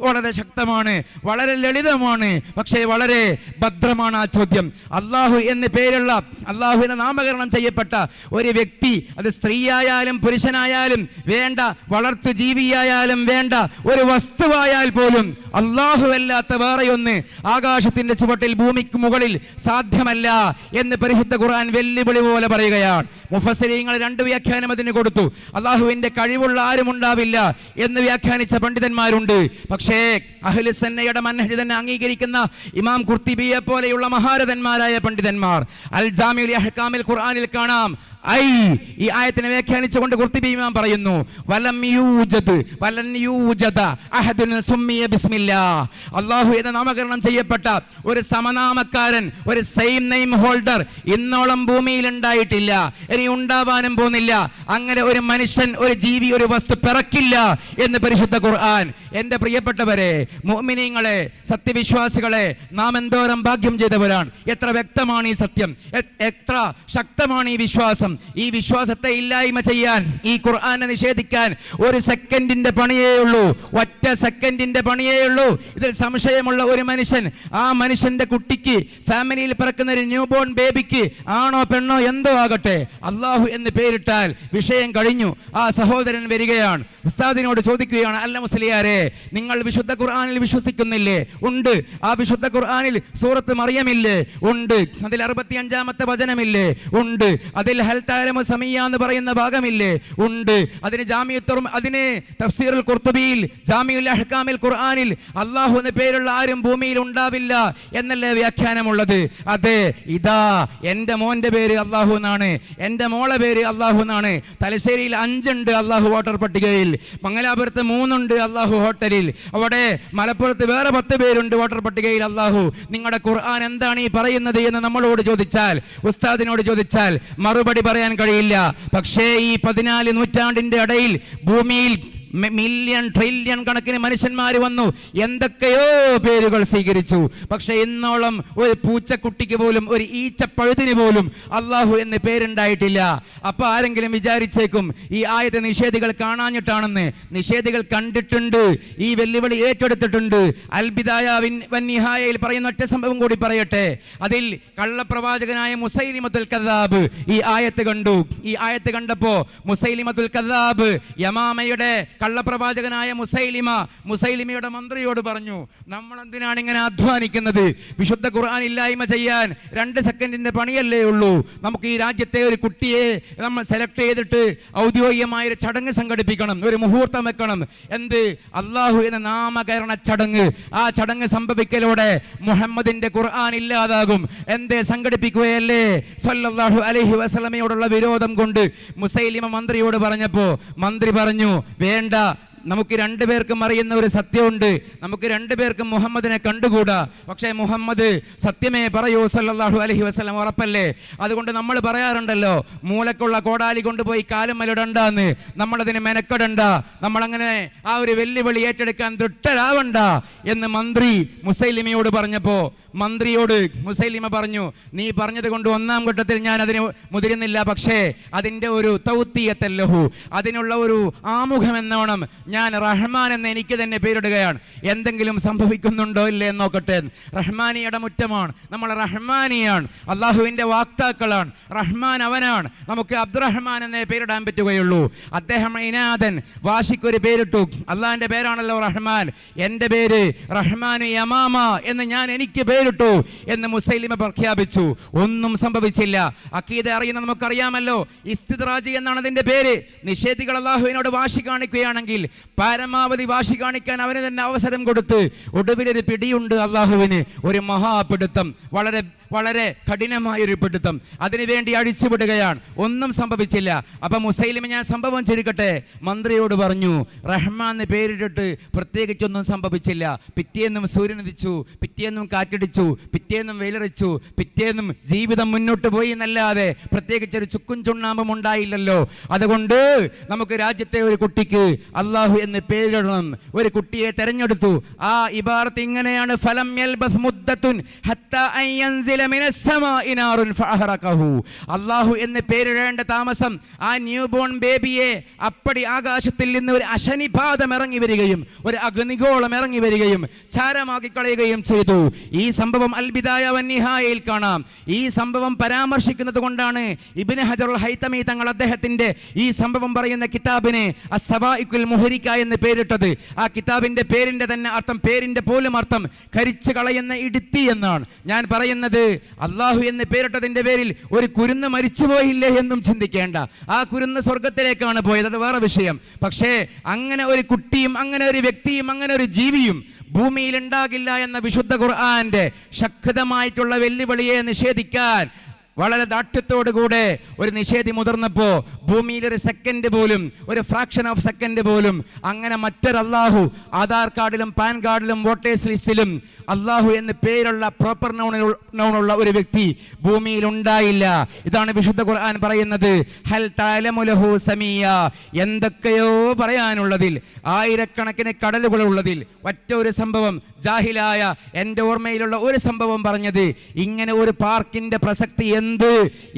വളരെ ശക്തമാണ്. വളരെ ലളിതമാണ് പക്ഷേ വളരെ ഭദ്രമാണ് ആ ചോദ്യം. അള്ളാഹു എന്ന് പേരുള്ള, അള്ളാഹുവിനെ നാമകരണം ചെയ്യപ്പെട്ട ഒരു വ്യക്തി, അത് സ്ത്രീയായാലും പുരുഷനായാലും വേണ്ട, വളർത്തു ജീവിയായാലും വേണ്ട, ഒരു വസ്തുവായാൽ പോലും അല്ലാഹുവല്ലാത്ത വേറെയൊന്ന് ആകാശത്തിന്റെ ചുവട്ടിൽ ഭൂമിക്ക് മുകളിൽ സാധ്യമല്ല എന്ന് പരിശുദ്ധ ഖുർആൻ വെല്ലുവിളി പോലെ പറയുകയാണ്. മുഫസ്സിരീങ്ങൾ 2 വ്യാഖ്യാനം അതിന് കൊടുത്തു. അള്ളാഹുവിന്റെ കഴിവുള്ള ആരും ഉണ്ടാവില്ല എന്ന് വ്യാഖ്യാനിച്ച പണ്ഡിതന്മാരുണ്ട്. പക്ഷേ അഹ്ലു സുന്നയുടെ മൻഹജ് തന്നെ അംഗീകരിക്കുന്ന ഇമാം ഖുർത്തുബിയെ പോലെയുള്ള മഹാരഥന്മാരായ പണ്ഡിതന്മാർ അൽ ജാമിഉൽ അഹ്കാമിൽ ഖുർആനിൽ കാണാം, ഈ ആയത്തിനെ വ്യാഖ്യാനിച്ചുകൊണ്ട് ഖുർത്തുബി ഇമാം പറയുന്നു, വലം യൂജദ് വലൻ യൂജദ അഹദുൻ സുമ്മിയ ബിസ്മില്ലാഹ്. അല്ലാഹു എന്ന നാമകരണം ചെയ്യപ്പെട്ട ഒരു സമനാമക്കാരൻ, ഒരു സെയിം നെയിം ഹോൾഡർ ഇന്നോളം ഭൂമിയിൽ ഉണ്ടായിട്ടില്ല, ഇനി ഉണ്ടാവാനും പോകുന്നില്ല. അങ്ങനെ ഒരു മനുഷ്യൻ, ഒരു ജീവി, ഒരു വസ്തു പിറക്കില്ല എന്ന് പരിശുദ്ധ ഖുർആൻ. എൻ്റെ പ്രിയപ്പെട്ടവരെ, മുഅ്മിനീങ്ങളെ, സത്യവിശ്വാസികളെ, നാം എന്തോരം ഭാഗ്യം ചെയ്തവരാണ്. എത്ര വ്യക്തമാണ് ഈ സത്യം, എത്ര ശക്തമാണ് ഈ വിശ്വാസം. ഈ വിശ്വാസത്തെ ഇല്ലായ്മ ചെയ്യാൻ, ഈ ഖുർആനെ നിഷേധിക്കാൻ ഒരു സെക്കൻഡിന്റെ പണിയേ ഉള്ളൂ, ഒറ്റ സെക്കൻഡിന്റെ പണിയേ ഉള്ളൂ. ഇതിൽ സംശയമുള്ള ഒരു മനുഷ്യൻ, ആ മനുഷ്യന്റെ കുട്ടിക്ക്, ഫാമിലിയിൽ പിറക്കുന്ന ഒരു ന്യൂ ബോൺ ബേബിക്ക്, ആണോ പെണ്ണോ എന്തോ ആകട്ടെ, അള്ളാഹു എന്ന് പേരിട്ടാൽ വിഷയം കഴിഞ്ഞു. ആ സഹോദരൻ വരികയാണ്, ഉസ്താദിനോട് ചോദിക്കുകയാണ്, അല്ല മുസ്ലിയാരെ, നിങ്ങൾ വിശുദ്ധ ഖുർആനിൽ വിശ്വസിക്കുന്നില്ലേ? ഉണ്ട്. ആ വിശുദ്ധ ഖുർആനിൽ സൂറത്ത് മറിയമില്ലേ? ഉണ്ട്. അതിൽ 65-ാമത്തെ വചനമില്ലേ? ഉണ്ട്. അതിൽ ഹൽ തഅലമു സമീയ എന്ന് പറയുന്ന ഭാഗമില്ലേ? ഉണ്ട്. അതിന് തഫ്സീറുൽ ഖുർത്തുബിയിൽ, ജാമിഉൽ അഹ്കാമിൽ ഖുർആനിൽ അല്ലാഹു എന്ന പേരുള്ള ആരും ഭൂമിയിൽ ഉണ്ടാവില്ല എന്നല്ലേ വ്യാഖ്യാനമുള്ളത്? അതെ, ഇതാ എൻ്റെ മോൻ്റെ പേര് അല്ലാഹു എന്നാണ്, എൻ്റെ മോളെ പേര് അല്ലാഹു എന്നാണ്. തലശ്ശേരിയിൽ 5 ഉണ്ട് അല്ലാഹു വോട്ടർ പട്ടികയിൽ, മംഗലാപുരത്ത് 3 ഉണ്ട് അല്ലാഹു ഹോട്ടലിൽ, അവിടെ മലപ്പുറത്ത് വേറെ 10 പേരുണ്ട് വോട്ടർ പട്ടികയിൽ അല്ലാഹു. നിങ്ങളുടെ ഖുർആൻ എന്താണ് ഈ പറയുന്നത് എന്ന് നമ്മളോട് ചോദിച്ചാൽ, ഉസ്താദിനോട് ചോദിച്ചാൽ മറുപടി പറയാൻ കഴിയില്ല. പക്ഷേ ഈ 14 നൂറ്റാണ്ടിന്റെ ഇടയിൽ ഭൂമിയിൽ മില്യൺ ട്രില്യൺ കണക്കിന് മനുഷ്യന്മാർ വന്നു, എന്തൊക്കെയോ പേരുകൾ സ്വീകരിച്ചു. പക്ഷെ ഇന്നോളം ഒരു പൂച്ചക്കുട്ടിക്ക് പോലും, ഒരു ഈച്ചപ്പഴുതിന് പോലും അള്ളാഹു എന്ന് പേരുണ്ടായിട്ടില്ല. അപ്പൊ ആരെങ്കിലും വിചാരിച്ചേക്കും ഈ ആയത്തെ നിഷേധികൾ കാണാഞ്ഞിട്ടാണെന്ന്. നിഷേധികൾ കണ്ടിട്ടുണ്ട്, ഈ വെല്ലുവിളി ഏറ്റെടുത്തിട്ടുണ്ട്. അൽ ബിദായ വന്നിഹായയിൽ പറയുന്ന ഒറ്റ സംഭവം കൂടി പറയട്ടെ. അതിൽ കള്ളപ്രവാചകനായ മുസൈലിമത്തുൽ കദ്ദാബ് ഈ ആയത്ത് കണ്ടു. ഈ ആയത്ത് കണ്ടപ്പോ മുസൈലിമത്തുൽ കദ്ദാബ്, യമാമയുടെ കള്ളപ്രവാചകനായ മുസൈലിമയുടെ മന്ത്രിയോട് പറഞ്ഞു, നമ്മൾ എന്തിനാണ് ഇങ്ങനെ അധ്വാനിക്കുന്നത്? വിശുദ്ധ ഖുർആൻ ഇല്ലായ്മ ചെയ്യാൻ 2 സെക്കൻഡിന്റെ പണിയല്ലേ ഉള്ളൂ. നമുക്ക് ഈ രാജ്യത്തെ ഒരു കുട്ടിയെ നമ്മൾ സെലക്ട് ചെയ്തിട്ട് ഔദ്യോഗികമായ ഒരു ചടങ്ങ് സംഘടിപ്പിക്കണം, ഒരു മുഹൂർത്തം വെക്കണം. എന്ത്? അള്ളാഹു എന്ന നാമകരണ ചടങ്ങ്. ആ ചടങ്ങ് സംഭവിക്കലോടെ മുഹമ്മദിന്റെ ഖുർആൻ ഇല്ലാതാകും. എന്തേ സംഘടിപ്പിക്കുകയല്ലേ? സല്ലല്ലാഹു അലൈഹി വസല്ലമയോടുള്ള വിരോധം കൊണ്ട് മുസൈലിമ മന്ത്രിയോട് പറഞ്ഞപ്പോ മന്ത്രി പറഞ്ഞു, വേണ്ട, നമുക്ക് രണ്ടുപേർക്കും അറിയുന്ന ഒരു സത്യമുണ്ട്. നമുക്ക് രണ്ടുപേർക്കും മുഹമ്മദിനെ കണ്ടുകൂടാ. പക്ഷേ മുഹമ്മദ് സത്യമേ പറയൂ സല്ലല്ലാഹു അലൈഹി വസല്ലം, ഉറപ്പല്ലേ? അതുകൊണ്ട് നമ്മൾ പറയാറുണ്ടല്ലോ, മൂലക്കുള്ള കോടാലി കൊണ്ടുപോയി കാലുമ്മലിടണ്ടെന്ന്. നമ്മളതിന് മെനക്കെടണ്ട, നമ്മളങ്ങനെ ആ ഒരു വെല്ലുവിളി ഏറ്റെടുക്കാൻ ദൃഢരാവണ്ട എന്ന് മന്ത്രി മുസൈലിമയോട് പറഞ്ഞപ്പോ മന്ത്രിയോട് മുസൈലിമ പറഞ്ഞു, നീ പറഞ്ഞത് കൊണ്ട് ഒന്നാം ഘട്ടത്തിൽ ഞാൻ അതിന് മുതിരുന്നില്ല, പക്ഷേ അതിൻ്റെ ഒരു തൗത്തിയത്തല്ലഹു, അതിനുള്ള ഒരു ആമുഖം എന്നോണം ഞാൻ റഹ്മാൻ എന്ന് എനിക്ക് തന്നെ പേരിടുകയാണ്. എന്തെങ്കിലും സംഭവിക്കുന്നുണ്ടോ ഇല്ലേ എന്ന് നോക്കട്ടെ. റഹ്മാനിയുടെ മുറ്റമാണ്, നമ്മൾ റഹ്മാനിയാണ്, അള്ളാഹുവിൻ്റെ വാക്താക്കളാണ്. റഹ്മാൻ അവനാണ്, നമുക്ക് അബ്ദുറഹ്മാൻ എന്നേ പേരിടാൻ പറ്റുകയുള്ളൂ. അദ്ദേഹം ഇനാദൻ വാശിക്കൊരു പേരിട്ടു. അള്ളാഹിൻ്റെ പേരാണല്ലോ റഹ്മാൻ. എൻ്റെ പേര് റഹ്മാൻ യമാമ എന്ന് ഞാൻ എനിക്ക് പേരിട്ടു എന്ന് മുസൈലിമ പ്രഖ്യാപിച്ചു. ഒന്നും സംഭവിച്ചില്ല. അഖീദ അറിയുന്ന നമുക്കറിയാമല്ലോ, ഇസ്തിദ്റാജ് എന്നാണ് അതിൻ്റെ പേര്. നിഷേധികൾ അള്ളാഹുവിനോട് വാശി കാണിക്കുകയാണെങ്കിൽ പരമാവധി വാശി കാണിക്കാൻ അവന് തന്നെ അവസരം കൊടുത്ത് ഒടുവിലൊരു പിടിയുണ്ട് അള്ളാഹുവിന്, ഒരു മഹാപിടുത്തം, വളരെ വളരെ കഠിനമായൊരു പിടുത്തം. അതിനുവേണ്ടി അഴിച്ചുവിടുകയാണ്. ഒന്നും സംഭവിച്ചില്ല. അപ്പൊ മുസൈലിമ, ഞാൻ സംഭവം ചുരുക്കട്ടെ, മന്ത്രിയോട് പറഞ്ഞു, റഹ്മാൻ എന്ന് പേരിട്ടിട്ട് പ്രത്യേകിച്ചൊന്നും സംഭവിച്ചില്ല. പിറ്റേന്നും സൂര്യൻ ഉദിച്ചു, പിറ്റേന്നും കാറ്റടിച്ചു, പിറ്റേന്നും വെയിലറിച്ചു, പിറ്റേന്നും ജീവിതം മുന്നോട്ട് പോയി എന്നല്ലാതെ പ്രത്യേകിച്ചൊരു ചുക്കും ചുണ്ണാമ്പും ഉണ്ടായില്ലല്ലോ. അതുകൊണ്ട് നമുക്ക് രാജ്യത്തെ ഒരു കുട്ടിക്ക് അള്ളാഹു എന്ന് പേരിടണം. ഒരു കുട്ടിയെ തെരഞ്ഞെടുത്തു. ആ ഇബാറത്ത് ഇങ്ങനെയാണ്, ഫലം യൽബസ് മുദ്ദത്തുൻ ഹത്താ അൻ യൻസില മിനസ് സമാഇ നാറുൻ ഫഅഹറഖഹു. അള്ളാഹു എന്ന് പേരിടേണ്ട താമസം ആ ന്യൂ ബോൺ ബേബിയെ അപ്പടി ആകാശത്തിൽ നിന്ന് ഒരു അശനിപാതം ഇറങ്ങി വരികയും ഒരു അഗ്നിഗോളം ഇറങ്ങി വരികയും ചാരമാക്കി കളയുകയും ചെയ്തു. ഈ സംഭവം അൽ ബിദായ വന്നിഹായയിൽ കാണാം. ഈ സംഭവം പരാമർശിക്കുന്നത് കൊണ്ടാണ് ഇബ്നു ഹജറുൽ ഹൈതമി തങ്ങൾ അദ്ദേഹത്തിന്റെ ഈ സംഭവം പറയുന്ന കിതാബിന് അസ്സവാഇഖുൽ മുഹരിക എന്ന് പേരിട്ടത്. ആ കിതാബിന്റെ പേരിന്റെ തന്നെ അർത്ഥം, പേരിന്റെ പോലും അർത്ഥം കരിച്ചു കളയുന്ന ഇടുത്തി എന്നാണ്. ഞാൻ പറയുന്നത്, അള്ളാഹു എന്ന് പേരിട്ടതിന്റെ പേരിൽ ഒരു കുരുന്ന് മരിച്ചുപോയില്ലേ എന്നും ചിന്തിക്കേണ്ട. ആ കുരുന്ന് സ്വർഗത്തിലേക്കാണ് പോയത്, അത് വേറെ വിഷയം. പക്ഷേ അങ്ങനെ ഒരു കുട്ടിയും അങ്ങനെ ഒരു വ്യക്തിയും അങ്ങനെ ഒരു ജീവിയും ഭൂമിയിൽ ഉണ്ടാകില്ല എന്ന വിശുദ്ധ ഖുർആന്റെ ശക്തമായിട്ടുള്ള വെല്ലുവിളിയെ നിഷേധിക്കാൻ വളരെ ദാഠ്യത്തോടുകൂടെ ഒരു നിഷേധി മുതിർന്നപ്പോ ഭൂമിയിൽ ഒരു സെക്കൻഡ് പോലും, ഒരു ഫ്രാക്ഷൻ ഓഫ് സെക്കൻഡ് പോലും അങ്ങനെ മറ്റൊരു അള്ളാഹു ആധാർ കാർഡിലും പാൻ കാർഡിലും വോട്ടേഴ്സ് ലിസ്റ്റിലും അള്ളാഹു എന്ന് പേരുള്ള പ്രോപ്പർ നൗണുള്ള ഒരു വ്യക്തി ഭൂമിയിൽ ഉണ്ടായില്ല. ഇതാണ് വിശുദ്ധ ഖുർആൻ പറയുന്നത്. ഹൽ തഅലമു ലഹു സമീയ. എന്തൊക്കെയോ പറയാനുള്ളതിൽ, ആയിരക്കണക്കിന് കടലുകളുള്ളതിൽ ഒറ്റ ഒരു സംഭവം, ജാഹിലായ എൻ്റെ ഓർമ്മയിലുള്ള ഒരു സംഭവം പറഞ്ഞത്, ഇങ്ങനെ ഒരു പാർക്കിന്റെ പ്രസക്തി എന്ത്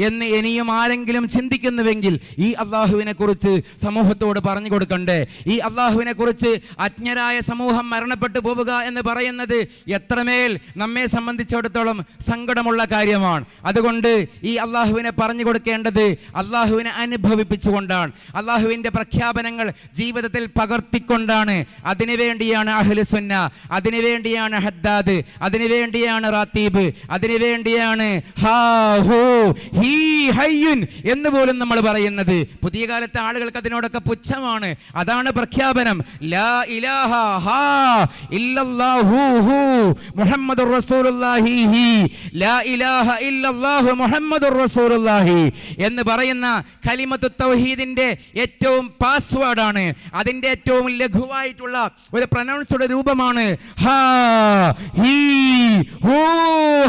എന്ന് ഇനിയും ആരെങ്കിലും ചിന്തിക്കുന്നുവെങ്കിൽ ഈ അള്ളാഹുവിനെ കുറിച്ച് സമൂഹത്തോട് പറഞ്ഞു കൊടുക്കണ്ടേ? ഈ അള്ളാഹുവിനെ കുറിച്ച് അജ്ഞരായ സമൂഹം മരണപ്പെട്ടു പോവുക എന്ന് പറയുന്നത് എത്രമേൽ നമ്മെ സംബന്ധിച്ചിടത്തോളം സങ്കടമുള്ള കാര്യമാണ്. അതുകൊണ്ട് ഈ അള്ളാഹുവിനെ പറഞ്ഞു കൊടുക്കേണ്ടത് അള്ളാഹുവിനെ അനുഭവിപ്പിച്ചുകൊണ്ടാണ്, അള്ളാഹുവിൻ്റെ പ്രഖ്യാപനങ്ങൾ ജീവിതത്തിൽ പകർത്തിക്കൊണ്ടാണ്. അതിനുവേണ്ടിയാണ് അഹ്ലു സുന്ന, അതിനുവേണ്ടിയാണ് ഹദ്ദാദ്, അതിനുവേണ്ടിയാണ് റാത്തീബ്, അതിനുവേണ്ടിയാണ് എന്ന് പോലും നമ്മൾ പറയുന്നത്. പുതിയ കാലത്തെ ആളുകൾക്ക് അതിനോടൊക്കെ പുച്ഛമാണ്. അതാണ് പ്രഖ്യാപനം. ലാ ഇലാഹ ഇല്ലല്ലാഹു മുഹമ്മദുർ റസൂലുള്ളാഹി, ലാ ഇലാഹ ഇല്ലല്ലാഹു മുഹമ്മദുർ റസൂലുള്ളാഹി എന്ന് പറയുന്ന കലിമത്തു തൗഹീദിന്റെ ഏറ്റവും പാസ്വേഡാണ്. അതിന്റെ ഏറ്റവും ലഘുവായിട്ടുള്ള ഒരു പ്രൊനൗൺസ്ഡ് രൂപമാണ് ഹാ ഹീ ഹൂ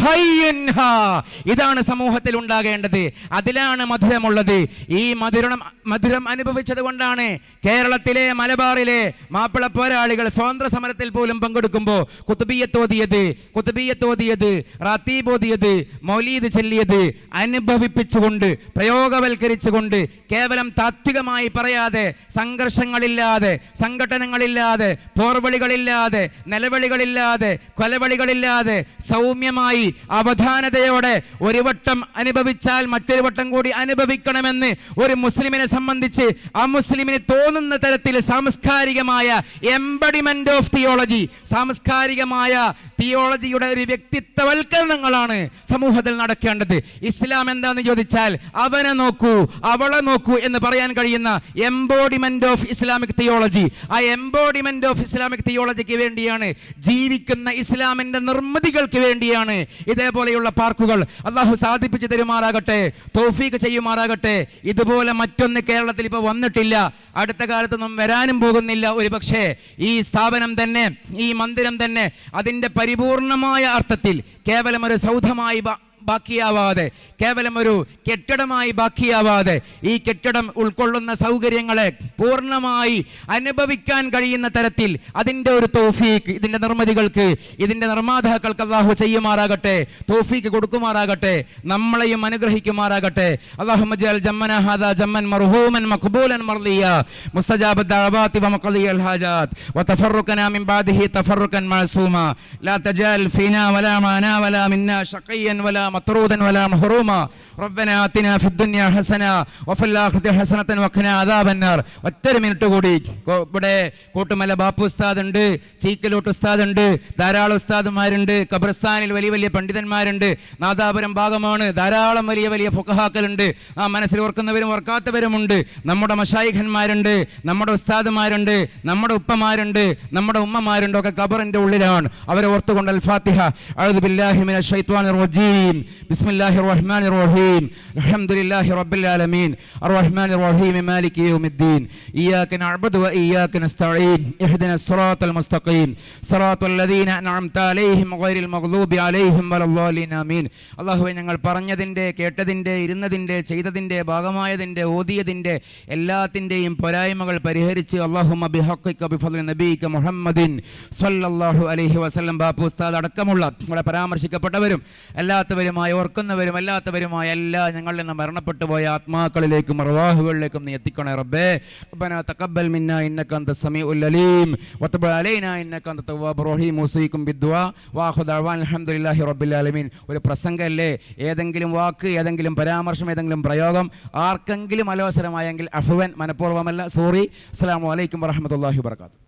ഹയ്യൻ ഹാ. ഇതാണ് സമൂഹത്തിൽ ഉണ്ടാകേണ്ടത്. അതിലാണ് മധുരമുള്ളത്. ഈ മധുരം അനുഭവിച്ചത് കൊണ്ടാണ് കേരളത്തിലെ മലബാറിലെ മാപ്പിള പോരാളികൾ സ്വാതന്ത്ര്യ സമരത്തിൽ പോലും പങ്കെടുക്കുമ്പോൾ കുത്തുബിയ്യത്ത് ഓതിയത്, റാത്തീബ് ഓതിയത്, മൗലീദ് ചൊല്ലിയത് അനുഭവിപ്പിച്ചുകൊണ്ട്, പ്രയോഗവൽക്കരിച്ചുകൊണ്ട്, കേവലം താത്വികമായി പറയാതെ, സംഘർഷങ്ങളില്ലാതെ, സംഘടനകളില്ലാതെ, പോർവിളികളില്ലാതെ, നിലവിളികളില്ലാതെ, കൊലവിളികളില്ലാതെ, സൗമ്യമായി അവധാനതയോടെ ഒരു വട്ടം അനുഭവിച്ചാൽ മറ്റൊരു വട്ടം കൂടി അനുഭവിക്കണമെന്ന് ഒരു മുസ്ലിമിനെ സംബന്ധിച്ച് ആ മുസ്ലിമിന് തോന്നുന്ന തരത്തിൽ സാംസ്കാരികമായ എംബഡിമെന്റ് ഓഫ് തിയോളജി, സാംസ്കാരികമായ തിയോളജിയുടെ ഒരു വ്യക്തിത്വവൽക്കരണങ്ങളാണ് സമൂഹത്തിൽ നടക്കേണ്ടത്. ഇസ്ലാം എന്താന്ന് ചോദിച്ചാൽ അവനെ നോക്കൂ, അവളെ നോക്കൂ എന്ന് പറയാൻ കഴിയുന്ന എംബോഡിമെന്റ് ഓഫ് ഇസ്ലാമിക് തിയോളജി. ആ എംബോഡിമെന്റ് ഓഫ് ഇസ്ലാമിക് തിയോളജിക്ക് വേണ്ടിയാണ്, ജീവിക്കുന്ന ഇസ്ലാമിന്റെ നിർമ്മിതികൾക്ക് വേണ്ടിയാണ് ഇതേപോലെയുള്ള പാർക്കുകൾ. അള്ളാഹു സാധിപ്പിച്ചു തരുമാറാകട്ടെ, തൗഫീഖ് ചെയ്യുമാറാകട്ടെ. ഇതുപോലെ മറ്റൊന്ന് കേരളത്തിൽ ഇപ്പോൾ വന്നിട്ടില്ല, അടുത്ത കാലത്തൊന്നും വരാനും പോകുന്നില്ല. ഒരു പക്ഷേ ഈ സ്ഥാപനം തന്നെ, ഈ മന്ദിരം തന്നെ അതിൻ്റെ പരിപൂർണമായ അർത്ഥത്തിൽ കേവലം ഒരു സൗധമായി ബാക്കിയാവാതെ, കേവലം ഒരു കെട്ടിടമായി ബാക്കിയാവാതെ, ഈ കെട്ടിടം ഉൾക്കൊള്ളുന്ന സൗകര്യങ്ങളെ പൂർണ്ണമായി അനുഭവിക്കാൻ കഴിയുന്ന തരത്തിൽ അതിൻ്റെ ഒരു തൗഫീഖ് ഇതിൻ്റെ നിർമ്മിതികൾക്ക്, ഇതിൻ്റെ നിർമ്മാതാക്കൾക്ക് അല്ലാഹു ചെയ്യുമാറാകട്ടെ, തൗഫീഖ് കൊടുക്കുമാറാകട്ടെ, നമ്മളെയും അനുഗ്രഹിക്കുമാറാകട്ടെ. അല്ലാഹുമ്മ ജഅൽ ജമ്മന ഹാദാ ജമ്മൻ മർഹൂമൻ മഖ്ബൂലൻ മർദിയ മുസ്തജാബ ദഅവാതി വമഖദിയൽ ഹാജാത് വതഫറഖനാ മിൻ ബഅദിഹി തഫറഖൻ മഅസൂമാ ലാ തജഅൽ ഫീനാ വലാ മാനാ വലാ മിന്നാ ശഖിയൻ വലാ മത്റൂദൻ വലാ മഹ്റൂമാ റബ്ബനാ ആതിനാ ഫിദ്ദുനിയാ ഹസന വഫിൽ ആഖിറതി ഹസനതൻ വഖിനാ അദാബന്നാർ. ഒറ്റൊരു മിനിറ്റ് കൂടി. ഇവിടെ കൂട്ടുമല ബാപ്പു ഉസ്താദ് ഉണ്ട്, ചീക്കലോട്ട് ഉസ്താദ് ഉണ്ട്, ധാരാളം ഉസ്താദുമാരുണ്ട്, ഖബർസ്ഥാനിൽ വലിയ വലിയ പണ്ഡിതന്മാരുണ്ട്, നാദാപുരം ഭാഗമാണ്, ധാരാളം വലിയ വലിയ ഫുഖഹാക്കളുണ്ട്. ആ മനസ്സിൽ ഓർക്കുന്നവരും ഓർക്കാത്തവരുമുണ്ട്. നമ്മുടെ മശായിഖന്മാരുണ്ട്, നമ്മുടെ ഉസ്താദുമാരുണ്ട്, നമ്മുടെ ഉപ്പമാരുണ്ട്, നമ്മുടെ ഉമ്മമാരുണ്ട്, ഒക്കെ ഖബറിന്റെ ഉള്ളിലാണ്. അവരെ ഓർത്തുകൊണ്ട് അൽ ഫാത്തിഹ. അഊദു ബില്ലാഹി മിനശ് ശൈത്വാനിർ റജീം. ബിസ്മില്ലാഹിർ റഹ്മാനിർ റഹീം. അൽഹംദുലില്ലാഹി റബ്ബിൽ ആലമീൻ അർറഹ്മാനിർ റഹീം മാലികി യൗമിദ്ദീൻ ഇയ്യാക നഅ്ബുദു വ ഇയ്യാക നസ്തഈൻ ഇഹ്ദിനസ് സിറാത്തൽ മുസ്തഖീം സിറാത്തൽ ലദീന അൻഅംത അലൈഹിം ഗൈറിൽ മഗ്ദൂബി അലൈഹിം വലദ്ദാലിൻ ആമീൻ. അല്ലാഹുവേ, ഞങ്ങൾ പറഞ്ഞതിൻ്റെ, കേട്ടതിൻ്റെ, ഇരുന്നതിൻ്റെ, ചെയ്തതിൻ്റെ, ഭാഗമായതിൻ്റെ, ഓതിയതിൻ്റെ എല്ലാത്തിൻ്റെയും പോരായ്മകൾ പരിഹരിച്ച് അല്ലാഹുമ്മ ബിഹഖിക ബിഫദ്ലി നബിയിക മുഹമ്മദിൻ സ്വല്ലല്ലാഹു അലൈഹി വസല്ലം ബാപ്പു ഉസ്താദ് അടക്കമുള്ള ഇവിടെ പരാമർശിക്കപ്പെട്ടവരും അല്ലാത്തവരുമായ, ഓർക്കുന്നവരും അല്ലാത്തവരുമായ എല്ലാ ഞങ്ങളിൽ നിന്ന് മരണപ്പെട്ടു പോയ ആത്മാക്കളിലേക്കും അർവാഹുകളിലേക്കും നീ എത്തിക്കണേ റബ്ബേ. റബ്ബനാ തഖബ്ബൽ മിന്നാ ഇന്നക അൻത സമീഉൽ അലീം വതബ് അലൈനാ ഇന്നക അൻത തവ്വാബുർ റഹീം. ഉസീകും ബിദ്ദുആ വആഖിറു ദഅവാന അൽഹംദുലില്ലാഹി റബ്ബിൽ ആലമീൻ. ഒരു പ്രസംഗമല്ലേ, ഏതെങ്കിലും വാക്ക്, ഏതെങ്കിലും പരാമർശം, ഏതെങ്കിലും പ്രയോഗം ആർക്കെങ്കിലും അലോസരമായെങ്കിൽ അഫ്വൻ, മനഃപൂർവ്വമല്ല, സോറി. അസ്സലാമു അലൈക്കും വറഹ്മത്തുള്ളാഹി വബറകാതുഹു.